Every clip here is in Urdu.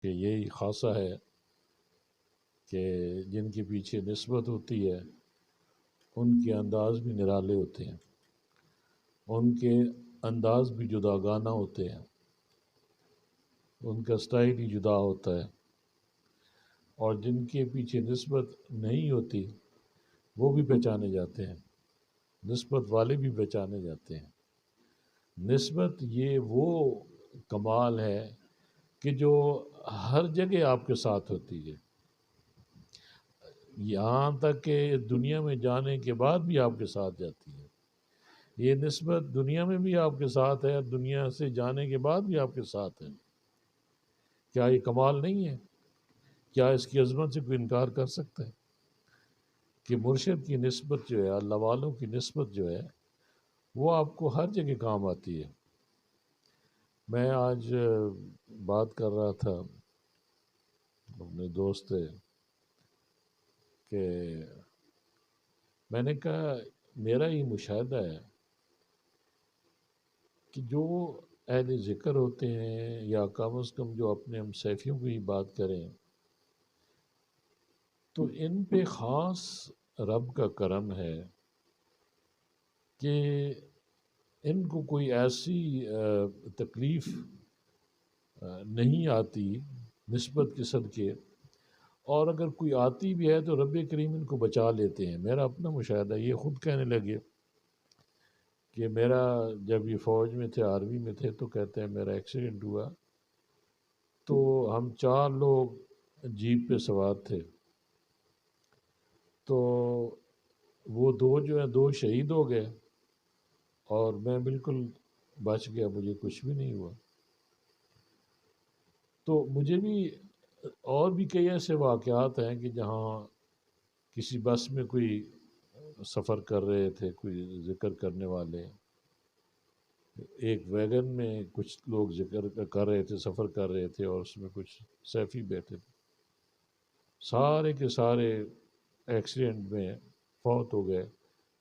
کہ یہی خاصہ ہے کہ جن کے پیچھے نسبت ہوتی ہے ان کے انداز بھی نرالے ہوتے ہیں، ان کے انداز بھی جداگانہ ہوتے ہیں، ان کا سٹائل ہی جدا ہوتا ہے، اور جن کے پیچھے نسبت نہیں ہوتی وہ بھی پہچانے جاتے ہیں، نسبت والے بھی پہچانے جاتے ہیں۔ نسبت یہ وہ کمال ہے کہ جو ہر جگہ آپ کے ساتھ ہوتی ہے، یہاں تک کہ دنیا میں جانے کے بعد بھی آپ کے ساتھ جاتی ہے۔ یہ نسبت دنیا میں بھی آپ کے ساتھ ہے، دنیا سے جانے کے بعد بھی آپ کے ساتھ ہے۔ کیا یہ کمال نہیں ہے؟ کیا اس کی عظمت سے کوئی انکار کر سکتا ہے کہ مرشد کی نسبت جو ہے، اللہ والوں کی نسبت جو ہے، وہ آپ کو ہر جگہ کام آتی ہے۔ میں آج بات کر رہا تھا اپنے دوست سے کہ میں نے کہا میرا یہ مشاہدہ ہے کہ جو اہل ذکر ہوتے ہیں، یا کم از کم جو اپنے ہم سیفیوں کی بات کریں، تو ان پہ خاص رب کا کرم ہے کہ ان کو کوئی ایسی تکلیف نہیں آتی نسبت کے صدقے، اور اگر کوئی آتی بھی ہے تو رب کریم ان کو بچا لیتے ہیں۔ میرا اپنا مشاہدہ، یہ خود کہنے لگے کہ میرا جب یہ فوج میں تھے، آرمی میں تھے، تو کہتے ہیں میرا ایکسیڈنٹ ہوا تو ہم 4 لوگ جیپ پہ سوار تھے، تو وہ 2 جو ہیں 2 شہید ہو گئے اور میں بالکل بچ گیا، مجھے کچھ بھی نہیں ہوا۔ تو مجھے بھی اور بھی کئی ایسے واقعات ہیں کہ جہاں کسی بس میں کوئی سفر کر رہے تھے، کوئی ذکر کرنے والے، ایک ویگن میں کچھ لوگ ذکر کر رہے تھے، سفر کر رہے تھے، اور اس میں کچھ سیفی بیٹھے تھے، سارے کے سارے ایکسیڈنٹ میں فوت ہو گئے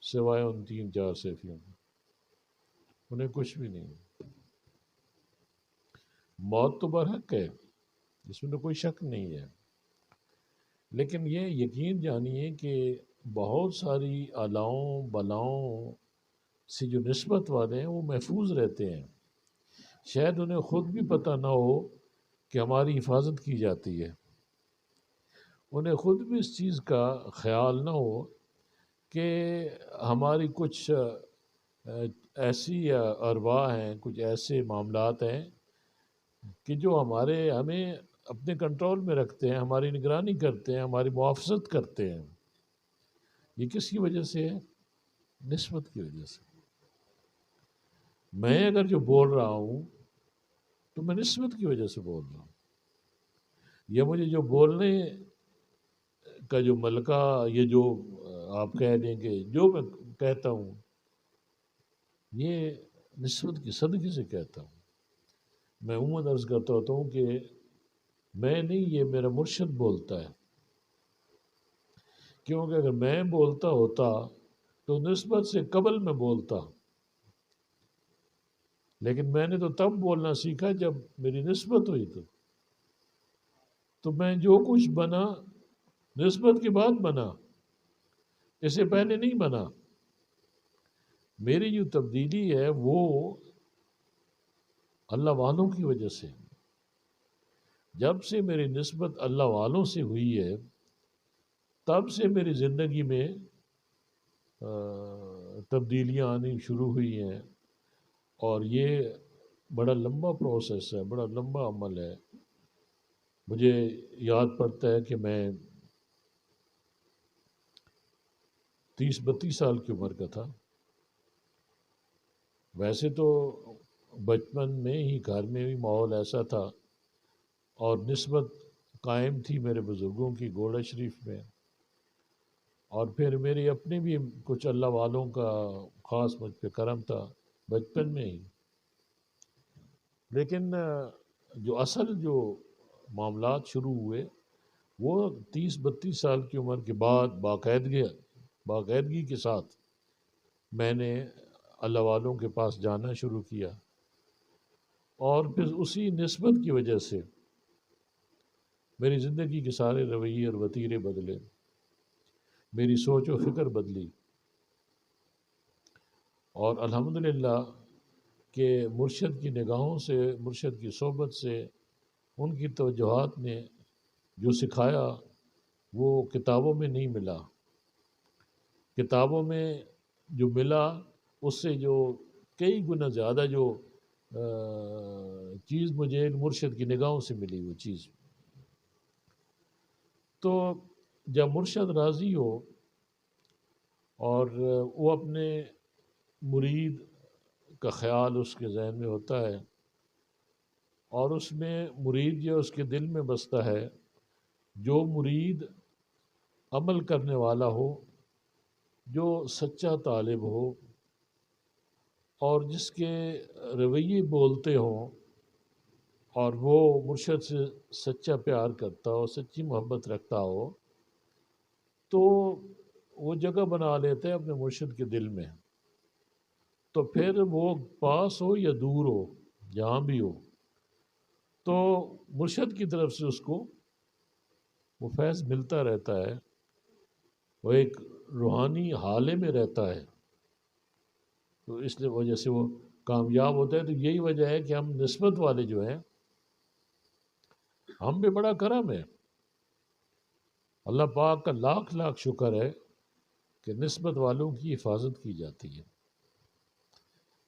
سوائے ان 3-4 سیفیوں کے، انہیں کچھ بھی نہیں۔ موت تو برحق ہے، اس میں تو کوئی شک نہیں ہے، لیکن یہ یقین جانیے کہ بہت ساری آلاؤں بلاؤں سے جو نسبت والے ہیں وہ محفوظ رہتے ہیں۔ شاید انہیں خود بھی پتہ نہ ہو کہ ہماری حفاظت کی جاتی ہے، انہیں خود بھی اس چیز کا خیال نہ ہو کہ ہماری کچھ ایسی ارواح ہیں، کچھ ایسے معاملات ہیں کہ جو ہمیں اپنے کنٹرول میں رکھتے ہیں، ہماری نگرانی کرتے ہیں، ہماری محافظت کرتے ہیں۔ یہ کس کی وجہ سے ہے؟ نسبت کی وجہ سے۔ میں اگر جو بول رہا ہوں تو میں نسبت کی وجہ سے بول رہا ہوں، یا مجھے جو بولنے کا جو ملکہ، یہ جو آپ کہہ دیں کہ جو میں کہتا ہوں یہ نسبت کی صدقے سے کہتا ہوں۔ میں عموماً عرض کرتا ہوتا ہوں کہ میں نہیں، یہ میرا مرشد بولتا ہے، کیونکہ اگر میں بولتا ہوتا تو نسبت سے قبل میں بولتا، لیکن میں نے تو تب بولنا سیکھا جب میری نسبت ہوئی، تو میں جو کچھ بنا نسبت کے بعد بنا، اس سے پہلے نہیں بنا۔ میری جو تبدیلی ہے وہ اللہ والوں کی وجہ سے، جب سے میری نسبت اللہ والوں سے ہوئی ہے تب سے میری زندگی میں تبدیلیاں آنی شروع ہوئی ہیں، اور یہ بڑا لمبا پروسیس ہے، بڑا لمبا عمل ہے۔ مجھے یاد پڑتا ہے کہ میں 30-32 سال کی عمر کا تھا۔ ویسے تو بچپن میں ہی گھر میں بھی ماحول ایسا تھا، اور نسبت قائم تھی میرے بزرگوں کی گوڑا شریف میں، اور پھر میری اپنی بھی کچھ اللہ والوں کا خاص مجھ پہ کرم تھا بچپن میں ہی۔ لیکن جو اصل جو معاملات شروع ہوئے وہ 30-32 سال کی عمر کے بعد باقاعدگی کے ساتھ میں نے اللہ والوں کے پاس جانا شروع کیا، اور پھر اسی نسبت کی وجہ سے میری زندگی کے سارے رویے اور وتیرے بدلے، میری سوچ و فکر بدلی، اور الحمدللہ کہ مرشد کی نگاہوں سے، مرشد کی صحبت سے، ان کی توجہات نے جو سکھایا وہ کتابوں میں نہیں ملا۔ کتابوں میں جو ملا اس سے جو کئی گنا زیادہ جو چیز مجھے ایک مرشد کی نگاہوں سے ملی وہ چیز۔ تو جب مرشد راضی ہو اور وہ اپنے مرید کا خیال اس کے ذہن میں ہوتا ہے اور اس میں مرید جو اس کے دل میں بستا ہے، جو مرید عمل کرنے والا ہو، جو سچا طالب ہو اور جس کے رویے بولتے ہوں اور وہ مرشد سے سچا پیار کرتا ہو، سچی محبت رکھتا ہو، تو وہ جگہ بنا لیتے ہیں اپنے مرشد کے دل میں۔ تو پھر وہ پاس ہو یا دور ہو، جہاں بھی ہو، تو مرشد کی طرف سے اس کو وہ فیض ملتا رہتا ہے، وہ ایک روحانی حالے میں رہتا ہے۔ تو اس لیے وجہ سے وہ کامیاب ہوتا ہے۔ تو یہی وجہ ہے کہ ہم نسبت والے جو ہیں، ہم پہ بڑا کرم ہے، اللہ پاک کا لاکھ لاکھ شکر ہے کہ نسبت والوں کی حفاظت کی جاتی ہے،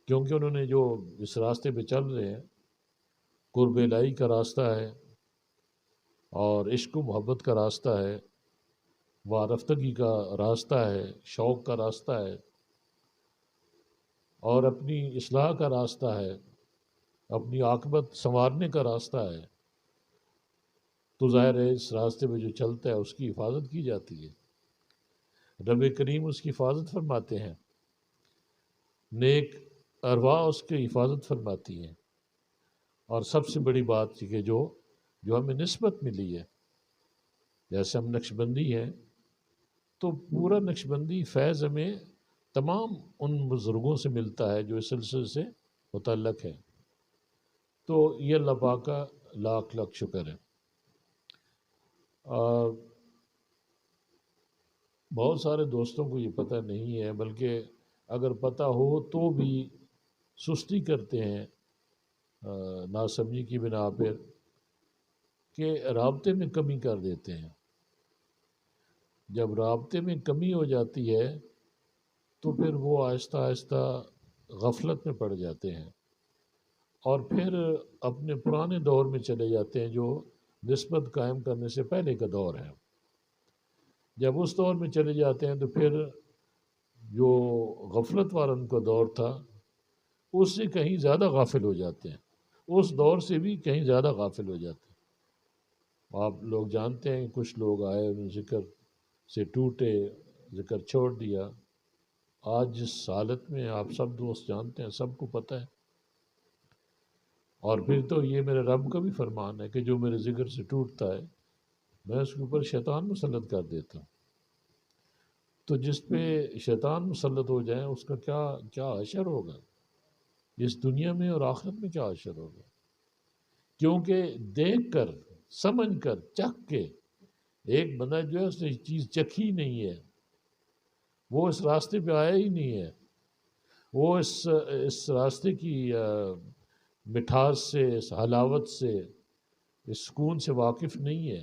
کیونکہ انہوں نے جو اس راستے پہ چل رہے ہیں، قرب الہی کا راستہ ہے اور عشق و محبت کا راستہ ہے، وارفتگی کا راستہ ہے، شوق کا راستہ ہے اور اپنی اصلاح کا راستہ ہے، اپنی عاقبت سنوارنے کا راستہ ہے۔ تو ظاہر ہے اس راستے پہ جو چلتا ہے اس کی حفاظت کی جاتی ہے، رب کریم اس کی حفاظت فرماتے ہیں، نیک ارواح اس کی حفاظت فرماتی ہیں، اور سب سے بڑی بات یہ کہ جو ہمیں نسبت ملی ہے، جیسے ہم نقشبندی ہیں تو پورا نقشبندی فیض ہمیں تمام ان بزرگوں سے ملتا ہے جو اس سلسلے سے متعلق ہے۔ تو یہ اللہ پاک کا لاکھ لاکھ شکر ہے۔ بہت سارے دوستوں کو یہ پتہ نہیں ہے، بلکہ اگر پتہ ہو تو بھی سستی کرتے ہیں ناسمجھی کی بنا پر، کہ رابطے میں کمی کر دیتے ہیں۔ جب رابطے میں کمی ہو جاتی ہے تو پھر وہ آہستہ آہستہ غفلت میں پڑ جاتے ہیں اور پھر اپنے پرانے دور میں چلے جاتے ہیں جو نسبت قائم کرنے سے پہلے کا دور ہے۔ جب اس دور میں چلے جاتے ہیں تو پھر جو غفلت والا ان کا دور تھا اس سے کہیں زیادہ غافل ہو جاتے ہیں، اس دور سے بھی کہیں زیادہ غافل ہو جاتے ہیں۔ آپ لوگ جانتے ہیں کچھ لوگ آئے، انہوں نے ذکر سے ٹوٹے، ذکر چھوڑ دیا۔ آج جس حالت میں آپ سب دوست جانتے ہیں، سب کو پتہ ہے۔ اور پھر تو یہ میرے رب کا بھی فرمان ہے کہ جو میرے ذکر سے ٹوٹتا ہے میں اس کے اوپر شیطان مسلط کر دیتا ہوں۔ تو جس پہ شیطان مسلط ہو جائے اس کا کیا حشر ہوگا اس دنیا میں اور آخرت میں، کیا حشر ہوگا؟ کیونکہ دیکھ کر، سمجھ کر، چکھ کے، ایک بندہ جو ہے اس نے چیز چکھی نہیں ہے، وہ اس راستے پہ آیا ہی نہیں ہے، وہ اس راستے کی مٹھاس سے، اس حلاوت سے، اس سکون سے واقف نہیں ہے۔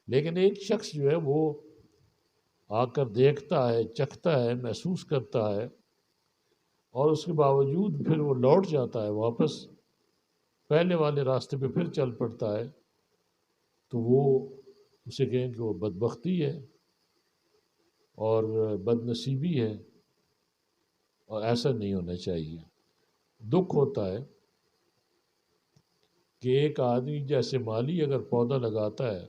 لیکن ایک شخص جو ہے وہ آ کر دیکھتا ہے، چکھتا ہے، محسوس کرتا ہے اور اس کے باوجود پھر وہ لوٹ جاتا ہے واپس پہلے والے راستے پہ، پھر چل پڑتا ہے، تو وہ اسے کہیں کہ وہ بدبختی ہے اور بد نصیبی ہے، اور ایسا نہیں ہونا چاہیے۔ دکھ ہوتا ہے کہ ایک آدمی جیسے مالی اگر پودا لگاتا ہے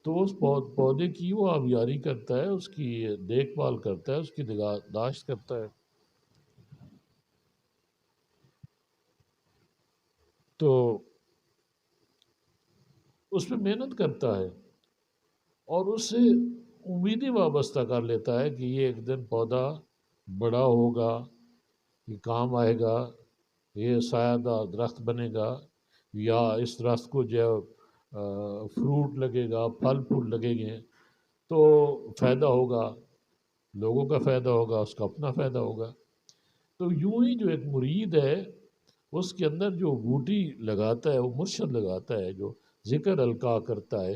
تو اس پودے کی وہ آبیاری کرتا ہے، اس کی دیکھ بھال کرتا ہے، اس کی نگہداشت کرتا ہے، تو اس پہ محنت کرتا ہے اور اس سے امیدیں وابستہ کر لیتا ہے کہ یہ ایک دن پودا بڑا ہوگا، یہ کام آئے گا، یہ سایہ دار درخت بنے گا، یا اس درخت کو جو فروٹ لگے گا، پھل پھول لگے گے تو فائدہ ہوگا، لوگوں کا فائدہ ہوگا، اس کا اپنا فائدہ ہوگا۔ تو یوں ہی جو ایک مرید ہے اس کے اندر جو بوٹی لگاتا ہے، وہ مرشد لگاتا ہے، جو ذکر القا کرتا ہے،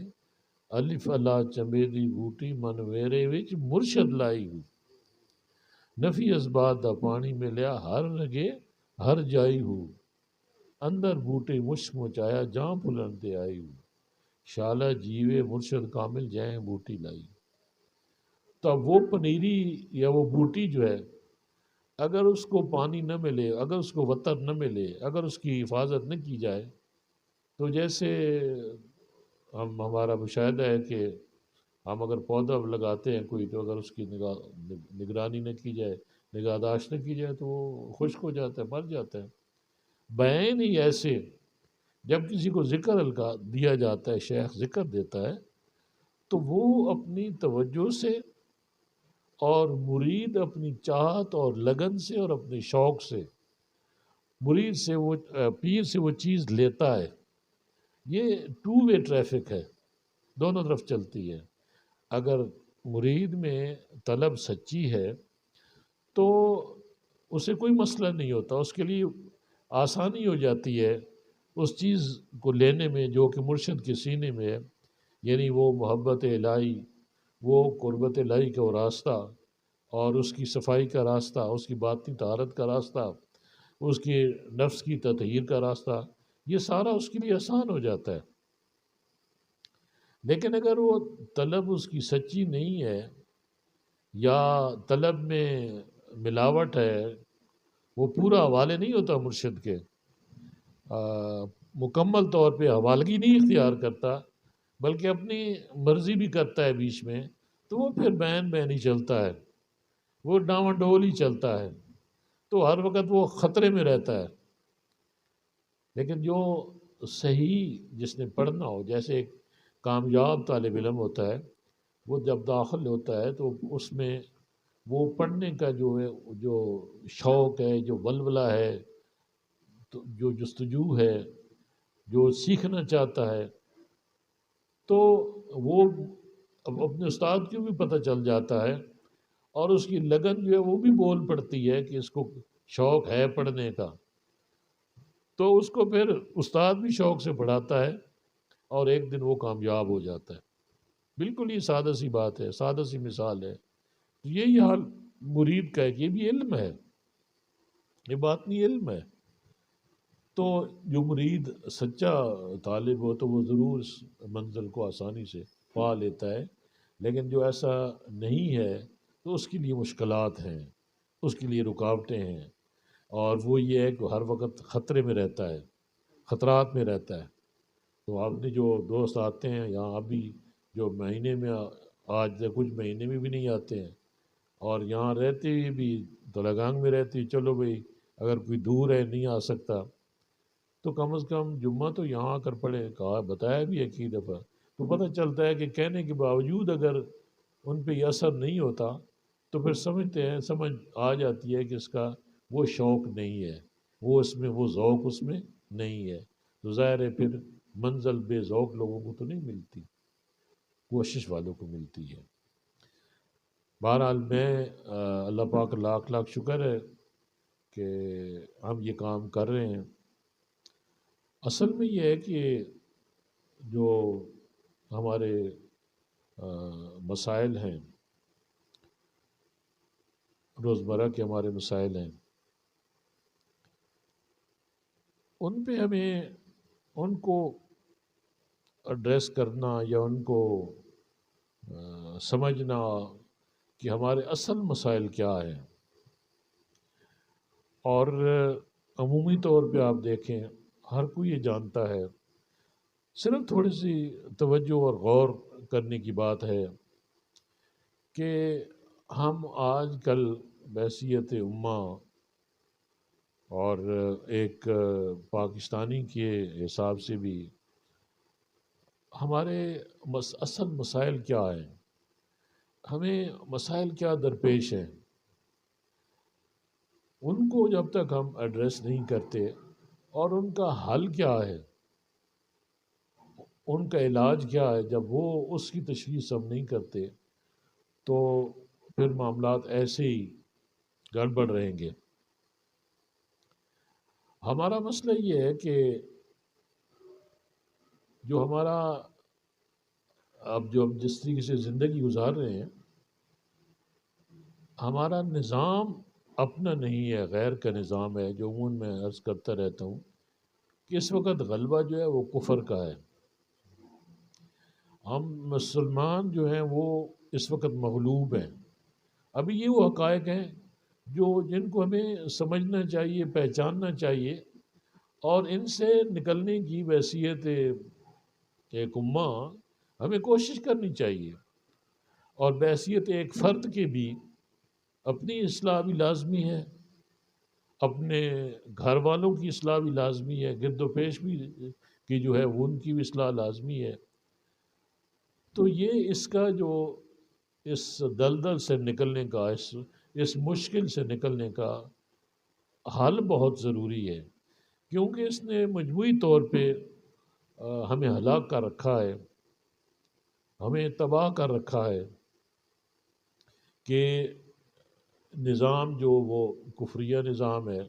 الف اللہ چمیلی بوٹی من میرے وچ مرشد لائی ہوں، نفی اسبات دا پانی ملیا ہر لگے ہر جائی ہوں، اندر بوٹے مشک مچایا جاں پھلن تے آئی ہوں، شالہ جیوے مرشد کامل جائیں بوٹی لائی۔ تو اب وہ پنیری یا وہ بوٹی جو ہے، اگر اس کو پانی نہ ملے، اگر اس کو وتر نہ ملے، اگر اس کی حفاظت نہ کی جائے، تو جیسے ہمارا مشاہدہ ہے کہ ہم اگر پودا لگاتے ہیں کوئی، تو اگر اس کی نگرانی نہ کی جائے، نگہداشت نہ کی جائے، تو وہ خشک ہو جاتا ہے، مر جاتا ہے۔ بین ہی ایسے جب کسی کو ذکر القا دیا جاتا ہے، شیخ ذکر دیتا ہے، تو وہ اپنی توجہ سے اور مرید اپنی چاہت اور لگن سے اور اپنے شوق سے مرید سے وہ پیر سے وہ چیز لیتا ہے۔ یہ ٹو وے ٹریفک ہے، دونوں طرف چلتی ہے۔ اگر مرید میں طلب سچی ہے تو اسے کوئی مسئلہ نہیں ہوتا، اس کے لیے آسانی ہو جاتی ہے اس چیز کو لینے میں جو کہ مرشد کے سینے میں ہے، یعنی وہ محبت الہی، وہ قربت الہی کا وہ راستہ، اور اس کی صفائی کا راستہ، اس کی باطنی طہارت کا راستہ، اس کے نفس کی تطہیر کا راستہ، یہ سارا اس کے لیے آسان ہو جاتا ہے۔ لیکن اگر وہ طلب اس کی سچی نہیں ہے، یا طلب میں ملاوٹ ہے، وہ پورا حوالے نہیں ہوتا مرشد کے، مکمل طور پہ حوالگی نہیں اختیار کرتا، بلکہ اپنی مرضی بھی کرتا ہے بیچ میں، تو وہ پھر بین بین ہی چلتا ہے، وہ ڈاواں ڈول ہی چلتا ہے، تو ہر وقت وہ خطرے میں رہتا ہے۔ لیکن جو صحیح جس نے پڑھنا ہو، جیسے ایک کامیاب طالب علم ہوتا ہے، وہ جب داخل ہوتا ہے تو اس میں وہ پڑھنے کا جو ہے، جو شوق ہے، جو ولولہ ہے، تو جو جستجو ہے، جو سیکھنا چاہتا ہے، تو وہ اب اپنے استاد کو بھی پتہ چل جاتا ہے، اور اس کی لگن جو ہے وہ بھی بول پڑتی ہے کہ اس کو شوق ہے پڑھنے کا، تو اس کو پھر استاد بھی شوق سے پڑھاتا ہے، اور ایک دن وہ کامیاب ہو جاتا ہے۔ بالکل یہ سادہ سی بات ہے، سادہ سی مثال ہے۔ یہی حال مرید کا ہے کہ یہ بھی علم ہے، یہ بات نہیں، علم ہے۔ تو جو مرید سچا طالب ہو تو وہ ضرور اس منزل کو آسانی سے پا لیتا ہے، لیکن جو ایسا نہیں ہے تو اس کے لیے مشکلات ہیں، اس کے لیے رکاوٹیں ہیں، اور وہ یہ ہے کہ ہر وقت خطرے میں رہتا ہے، خطرات میں رہتا ہے۔ تو آپ نے جو دوست آتے ہیں یہاں ابھی، جو مہینے میں آج سے کچھ مہینے میں بھی نہیں آتے ہیں، اور یہاں رہتے ہوئے بھی دلگانگ میں رہتے، چلو بھائی اگر کوئی دور ہے نہیں آ سکتا تو کم از کم جمعہ تو یہاں آ کر پڑھے، کہا بتایا بھی ایک ہی دفعہ، تو پتہ چلتا ہے کہ کہنے کے باوجود اگر ان پہ یہ اثر نہیں ہوتا تو پھر سمجھتے ہیں، سمجھ آ جاتی ہے کہ اس کا وہ شوق نہیں ہے، وہ اس میں وہ ذوق اس میں نہیں ہے، تو ظاہر ہے پھر منزل بے ذوق لوگوں کو تو نہیں ملتی، کوشش والوں کو ملتی ہے۔ بہرحال میں اللہ پاک کا لاکھ لاکھ شکر ہے کہ ہم یہ کام کر رہے ہیں۔ اصل میں یہ ہے کہ جو ہمارے مسائل ہیں، روزمرہ کے ہمارے مسائل ہیں، ان پہ ہمیں ان کو ایڈریس کرنا یا ان کو سمجھنا کہ ہمارے اصل مسائل کیا ہیں۔ اور عمومی طور پہ آپ دیکھیں ہر کوئی یہ جانتا ہے، صرف تھوڑی سی توجہ اور غور کرنے کی بات ہے کہ ہم آج کل بحیثیت امہ اور ایک پاکستانی کے حساب سے بھی ہمارے اصل مسائل کیا ہیں، ہمیں مسائل کیا درپیش ہیں، ان کو جب تک ہم ایڈریس نہیں کرتے، اور ان کا حل کیا ہے، ان کا علاج کیا ہے، جب وہ اس کی تشخیص ہم نہیں کرتے تو پھر معاملات ایسے ہی گڑبڑ رہیں گے۔ ہمارا مسئلہ یہ ہے کہ جو ہمارا اب جو ہم جس طریقے سے زندگی گزار رہے ہیں، ہمارا نظام اپنا نہیں ہے، غیر کا نظام ہے، جو عموماً میں عرض کرتا رہتا ہوں کہ اس وقت غلبہ جو ہے وہ کفر کا ہے۔ ہم مسلمان جو ہیں وہ اس وقت مغلوب ہیں۔ ابھی یہ وہ حقائق ہیں جن کو ہمیں سمجھنا چاہیے، پہچاننا چاہیے، اور ان سے نکلنے کی بحیثیت ایک امہ ہمیں کوشش کرنی چاہیے، اور بحیثیت ایک فرد کے بھی اپنی اصلاح بھی لازمی ہے، اپنے گھر والوں کی اصلاح بھی لازمی ہے، گرد و پیش بھی کی جو ہے وہ ان کی بھی اصلاح لازمی ہے۔ تو یہ اس کا جو اس دلدل سے نکلنے کا، اس مشکل سے نکلنے کا حل بہت ضروری ہے، کیونکہ اس نے مجموعی طور پہ ہمیں ہلاک کر رکھا ہے، ہمیں تباہ کر رکھا ہے کہ نظام جو وہ کفریہ نظام ہے،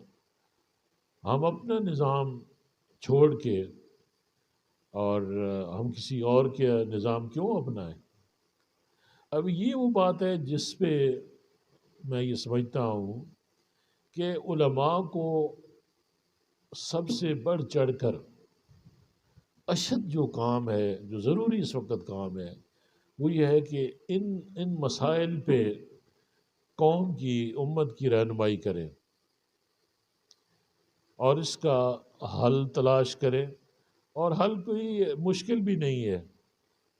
ہم اپنا نظام چھوڑ کے اور ہم کسی اور کے نظام کیوں اپنائیں؟ اب یہ وہ بات ہے جس پہ میں یہ سمجھتا ہوں کہ علماء کو سب سے بڑھ چڑھ کر اشد جو کام ہے، جو ضروری اس وقت کام ہے، وہ یہ ہے کہ ان مسائل پہ قوم کی، امت کی رہنمائی کریں اور اس کا حل تلاش کریں۔ اور حل کوئی مشکل بھی نہیں ہے،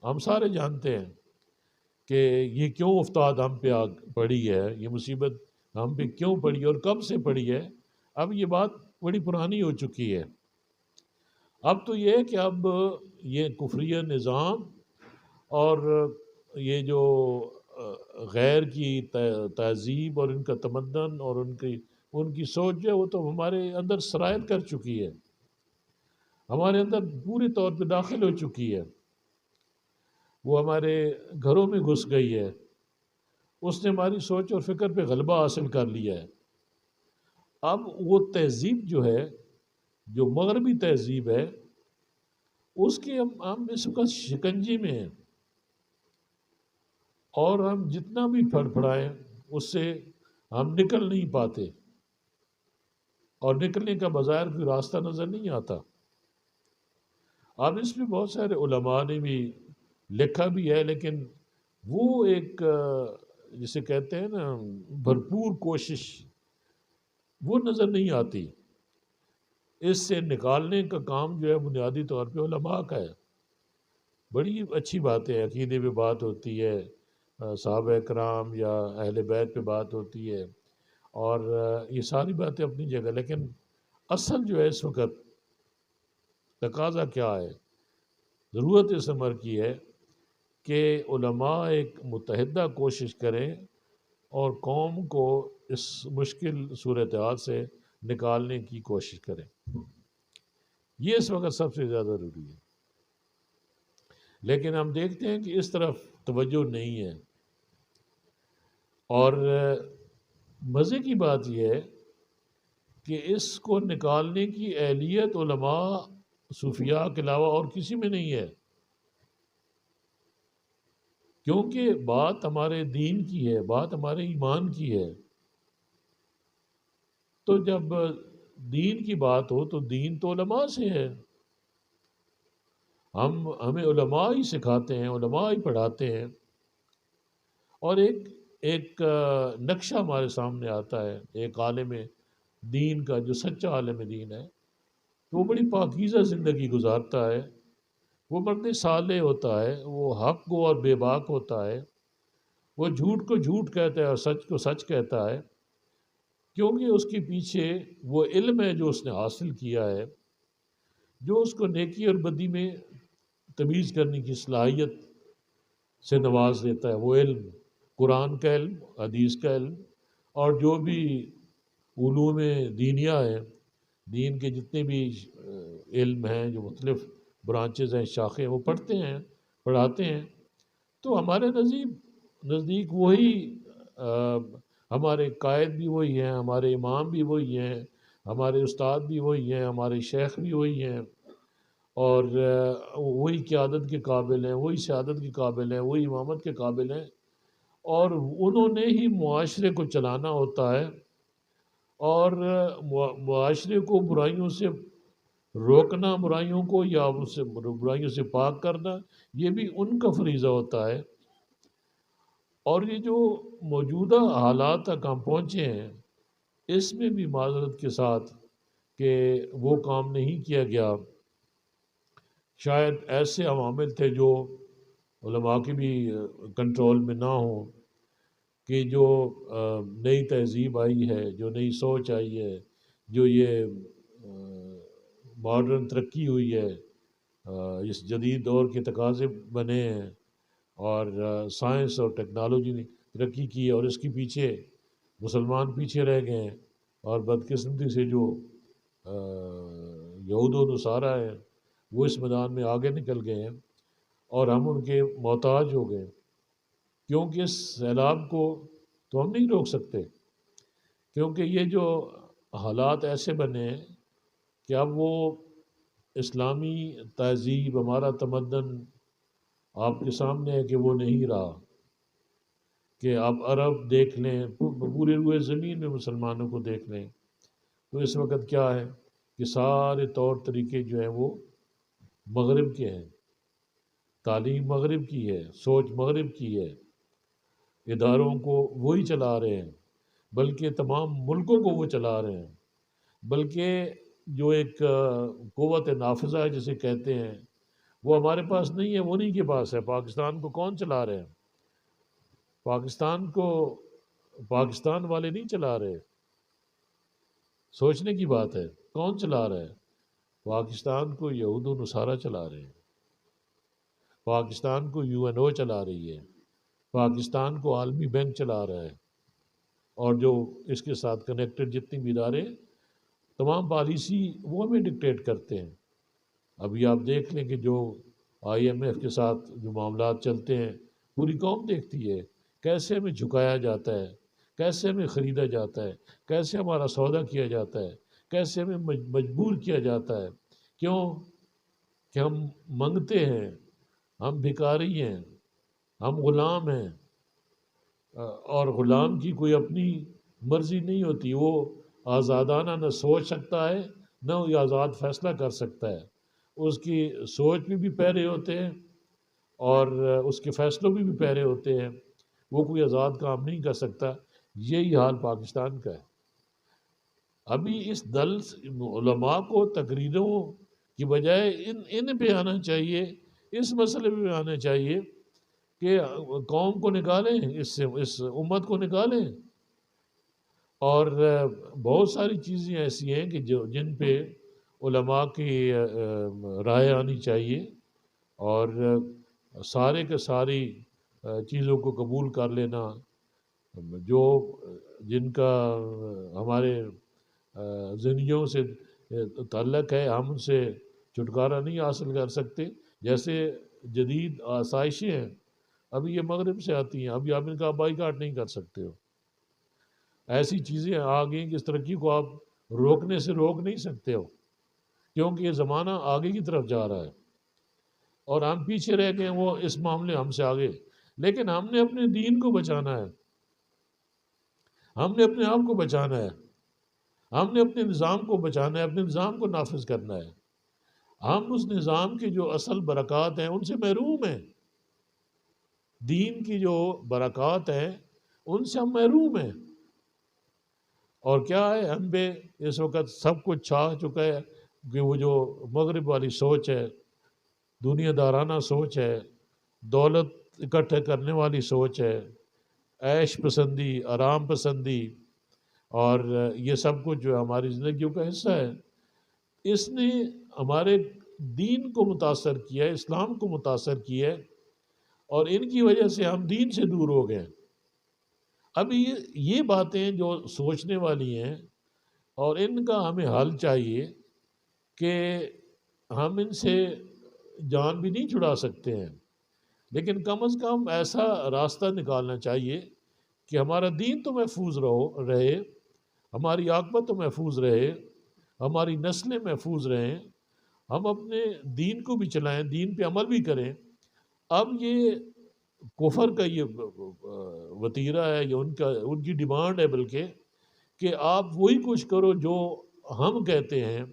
ہم سارے جانتے ہیں کہ یہ کیوں افتاد ہم پہ پڑی ہے، یہ مصیبت ہم پہ کیوں پڑی ہے اور کب سے پڑی ہے۔ اب یہ بات بڑی پرانی ہو چکی ہے۔ اب تو یہ ہے کہ اب یہ کفریہ نظام اور یہ جو غیر کی تہذیب اور ان کا تمدن اور ان کی سوچ جو ہے وہ تو ہمارے اندر سرایت کر چکی ہے، ہمارے اندر پوری طور پہ داخل ہو چکی ہے، وہ ہمارے گھروں میں گھس گئی ہے، اس نے ہماری سوچ اور فکر پہ غلبہ حاصل کر لیا ہے۔ اب وہ تہذیب جو ہے، جو مغربی تہذیب ہے، اس کی ہم اس وقت شکنجی میں ہیں، اور ہم جتنا بھی پھڑ پھڑائیں اس سے ہم نکل نہیں پاتے، اور نکلنے کا بظاہر کوئی راستہ نظر نہیں آتا۔ اب اس میں بہت سارے علماء نے بھی لکھا بھی ہے، لیکن وہ ایک جسے کہتے ہیں نا بھرپور کوشش، وہ نظر نہیں آتی۔ اس سے نکالنے کا کام جو ہے بنیادی طور پہ علماء کا ہے۔ بڑی اچھی بات ہے، عقیدے پہ بات ہوتی ہے، صحابہ کرام یا اہل بیت پہ بات ہوتی ہے، اور یہ ساری باتیں اپنی جگہ، لیکن اصل جو ہے اس وقت تقاضا کیا ہے، ضرورت اس امر کی ہے کہ علماء ایک متحدہ کوشش کریں اور قوم کو اس مشکل صورتحال سے نکالنے کی کوشش کریں۔ یہ اس وقت سب سے زیادہ ضروری ہے، لیکن ہم دیکھتے ہیں کہ اس طرف توجہ نہیں ہے۔ اور مزے کی بات یہ ہے کہ اس کو نکالنے کی اہلیت علماء صوفیاء کے علاوہ اور کسی میں نہیں ہے، کیونکہ بات ہمارے دین کی ہے، بات ہمارے ایمان کی ہے۔ تو جب دین کی بات ہو تو دین تو علماء سے ہے، ہمیں علماء ہی سکھاتے ہیں، علماء ہی پڑھاتے ہیں۔ اور ایک نقشہ ہمارے سامنے آتا ہے ایک عالم دین کا، جو سچا عالم دین ہے، تو وہ بڑی پاکیزہ زندگی گزارتا ہے، وہ مرد صالح ہوتا ہے، وہ حق گو اور بے باک ہوتا ہے، وہ جھوٹ کو جھوٹ کہتا ہے اور سچ کو سچ کہتا ہے، کیونکہ اس کے پیچھے وہ علم ہے جو اس نے حاصل کیا ہے، جو اس کو نیکی اور بدی میں تمیز کرنے کی صلاحیت سے نواز دیتا ہے۔ وہ علم، قرآن کا علم، حدیث کا علم، اور جو بھی علوم دینیہ ہیں، دین کے جتنے بھی علم ہیں جو مختلف برانچز ہیں، شاخیں، وہ پڑھتے ہیں، پڑھاتے ہیں. تو ہمارے نزدیک وہی ہمارے قائد بھی وہی ہیں، ہمارے امام بھی وہی ہیں، ہمارے استاد بھی وہی ہیں، ہمارے شیخ بھی وہی ہیں، اور وہی قیادت کے قابل ہیں، وہی سیادت کے قابل ہیں، وہی امامت کے قابل ہیں، اور انہوں نے ہی معاشرے کو چلانا ہوتا ہے، اور معاشرے کو برائیوں سے روکنا، برائیوں کو یا ان سے برائیوں سے پاک کرنا، یہ بھی ان کا فریضہ ہوتا ہے. اور یہ جو موجودہ حالات تک ہم پہنچے ہیں، اس میں بھی معذرت کے ساتھ کہ وہ کام نہیں کیا گیا. شاید ایسے عوامل تھے جو علماء کے بھی کنٹرول میں نہ ہوں، کہ جو نئی تہذیب آئی ہے، جو نئی سوچ آئی ہے، جو یہ ماڈرن ترقی ہوئی ہے، اس جدید دور کے تقاضے بنے ہیں، اور سائنس اور ٹیکنالوجی نے ترقی کی ہے، اور اس کے پیچھے مسلمان پیچھے رہ گئے ہیں، اور بدقسمتی سے جو یہود و نصارہ ہیں وہ اس میدان میں آگے نکل گئے ہیں، اور ہم ان کے محتاج ہو گئے. کیونکہ اس سیلاب کو تو ہم نہیں روک سکتے، کیونکہ یہ جو حالات ایسے بنے ہیں کہ اب وہ اسلامی تہذیب، ہمارا تمدن آپ کے سامنے ہے کہ وہ نہیں رہا. کہ آپ عرب دیکھ لیں، پورے روئے زمین میں مسلمانوں کو دیکھ لیں، تو اس وقت کیا ہے کہ سارے طور طریقے جو ہیں وہ مغرب کے ہیں. تعلیم مغرب کی ہے، سوچ مغرب کی ہے، اداروں کو وہی چلا رہے ہیں، بلکہ تمام ملکوں کو وہ چلا رہے ہیں. بلکہ جو ایک قوت نافذہ ہے جسے کہتے ہیں، وہ ہمارے پاس نہیں ہے، وہ انہیں کے پاس ہے. پاکستان کو کون چلا رہے ہیں؟ پاکستان کو پاکستان والے نہیں چلا رہے. سوچنے کی بات ہے، کون چلا رہا ہے؟ پاکستان کو یہود و نصارہ چلا رہے ہیں، پاکستان کو UN چلا رہی ہے، پاکستان کو عالمی بینک چلا رہا ہے، اور جو اس کے ساتھ کنیکٹڈ جتنی بھی ادارے، تمام پالیسی وہ ہمیں ڈکٹیٹ کرتے ہیں. ابھی آپ دیکھ لیں کہ جو IMF کے ساتھ جو معاملات چلتے ہیں، پوری قوم دیکھتی ہے کیسے ہمیں جھکایا جاتا ہے، کیسے ہمیں خریدا جاتا ہے، کیسے ہمارا سودا کیا جاتا ہے، کیسے ہمیں مجبور کیا جاتا ہے. کیوں کہ ہم منگتے ہیں، ہم بھکاری ہیں، ہم غلام ہیں، اور غلام کی کوئی اپنی مرضی نہیں ہوتی. وہ آزادانہ نہ سوچ سکتا ہے، نہ وہ آزاد فیصلہ کر سکتا ہے. اس کی سوچ میں بھی پیرے ہوتے ہیں، اور اس کے فیصلوں میں بھی پیرے ہوتے ہیں. وہ کوئی آزاد کام نہیں کر سکتا. یہی حال پاکستان کا ہے. ابھی اس دل علماء کو تقریروں کی بجائے ان پہ آنا چاہیے، اس مسئلے پہ آنا چاہیے کہ قوم کو نکالیں، اس امت کو نکالیں. اور بہت ساری چیزیں ایسی ہیں کہ جن پہ علماء کی رائے آنی چاہیے، اور سارے کے ساری چیزوں کو قبول کر لینا، جو جن کا ہمارے زندگیوں سے تعلق ہے، ہم ان سے چھٹکارا نہیں حاصل کر سکتے. جیسے جدید آسائشیں ہیں، ابھی یہ مغرب سے آتی ہیں، ابھی آپ ان کا بائیکاٹ نہیں کر سکتے ہو. ایسی چیزیں آ گئیں کہ اس ترقی کو آپ روکنے سے روک نہیں سکتے ہو، کیونکہ یہ زمانہ آگے کی طرف جا رہا ہے، اور ہم پیچھے رہ گئے. وہ اس معاملے ہم سے آگے، لیکن ہم نے اپنے دین کو بچانا ہے، ہم نے اپنے آپ کو بچانا ہے، ہم نے اپنے نظام کو بچانا ہے، اپنے نظام کو نافذ کرنا ہے. ہم اس نظام کی جو اصل برکات ہیں ان سے محروم ہیں. دین کی جو برکات ہیں ان سے ہم محروم ہیں. اور کیا ہے، ہم پہ اس وقت سب کچھ چھا چکا ہے کہ وہ جو مغرب والی سوچ ہے، دنیا دارانہ سوچ ہے، دولت اکٹھے کرنے والی سوچ ہے، عیش پسندی، آرام پسندی، اور یہ سب کچھ جو ہماری زندگیوں کا حصہ ہے. اس نے ہمارے دین کو متاثر کیا ہے، اسلام کو متاثر کیا ہے، اور ان کی وجہ سے ہم دین سے دور ہو گئے. ابھی یہ باتیں جو سوچنے والی ہیں، اور ان کا ہمیں حل چاہیے کہ ہم ان سے جان بھی نہیں چھڑا سکتے ہیں، لیکن کم از کم ایسا راستہ نکالنا چاہیے کہ ہمارا دین تو محفوظ رہے، ہماری عاقبت تو محفوظ رہے، ہماری نسلیں محفوظ رہیں، ہم اپنے دین کو بھی چلائیں، دین پہ عمل بھی کریں۔ اب یہ کفر کا یہ وتیرہ ہے، یہ ان کی ڈیمانڈ ہے بلکہ، کہ آپ وہی کچھ کرو جو ہم کہتے ہیں،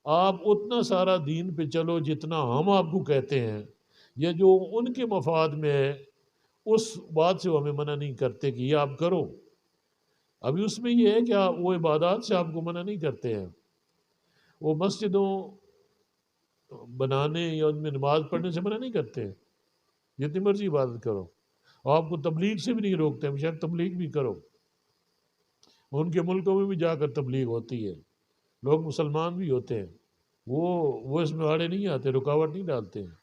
آپ اتنا سارا دین پہ چلو جتنا ہم آپ کو کہتے ہیں، یا جو ان کے مفاد میں ہے اس بات سے وہ ہمیں منع نہیں کرتے کہ یہ آپ کرو۔ ابھی اس میں یہ ہے کہ وہ عبادات سے آپ کو منع نہیں کرتے ہیں، وہ مسجدوں بنانے یا ان میں نماز پڑھنے سے منع نہیں کرتے ہیں، جتنی مرضی عبادت کرو، اور آپ کو تبلیغ سے بھی نہیں روکتے، ہمیشہ تبلیغ بھی کرو۔ ان کے ملکوں میں بھی جا کر تبلیغ ہوتی ہے، لوگ مسلمان بھی ہوتے ہیں، وہ اس میں آڑے نہیں آتے، رکاوٹ نہیں ڈالتے ہیں،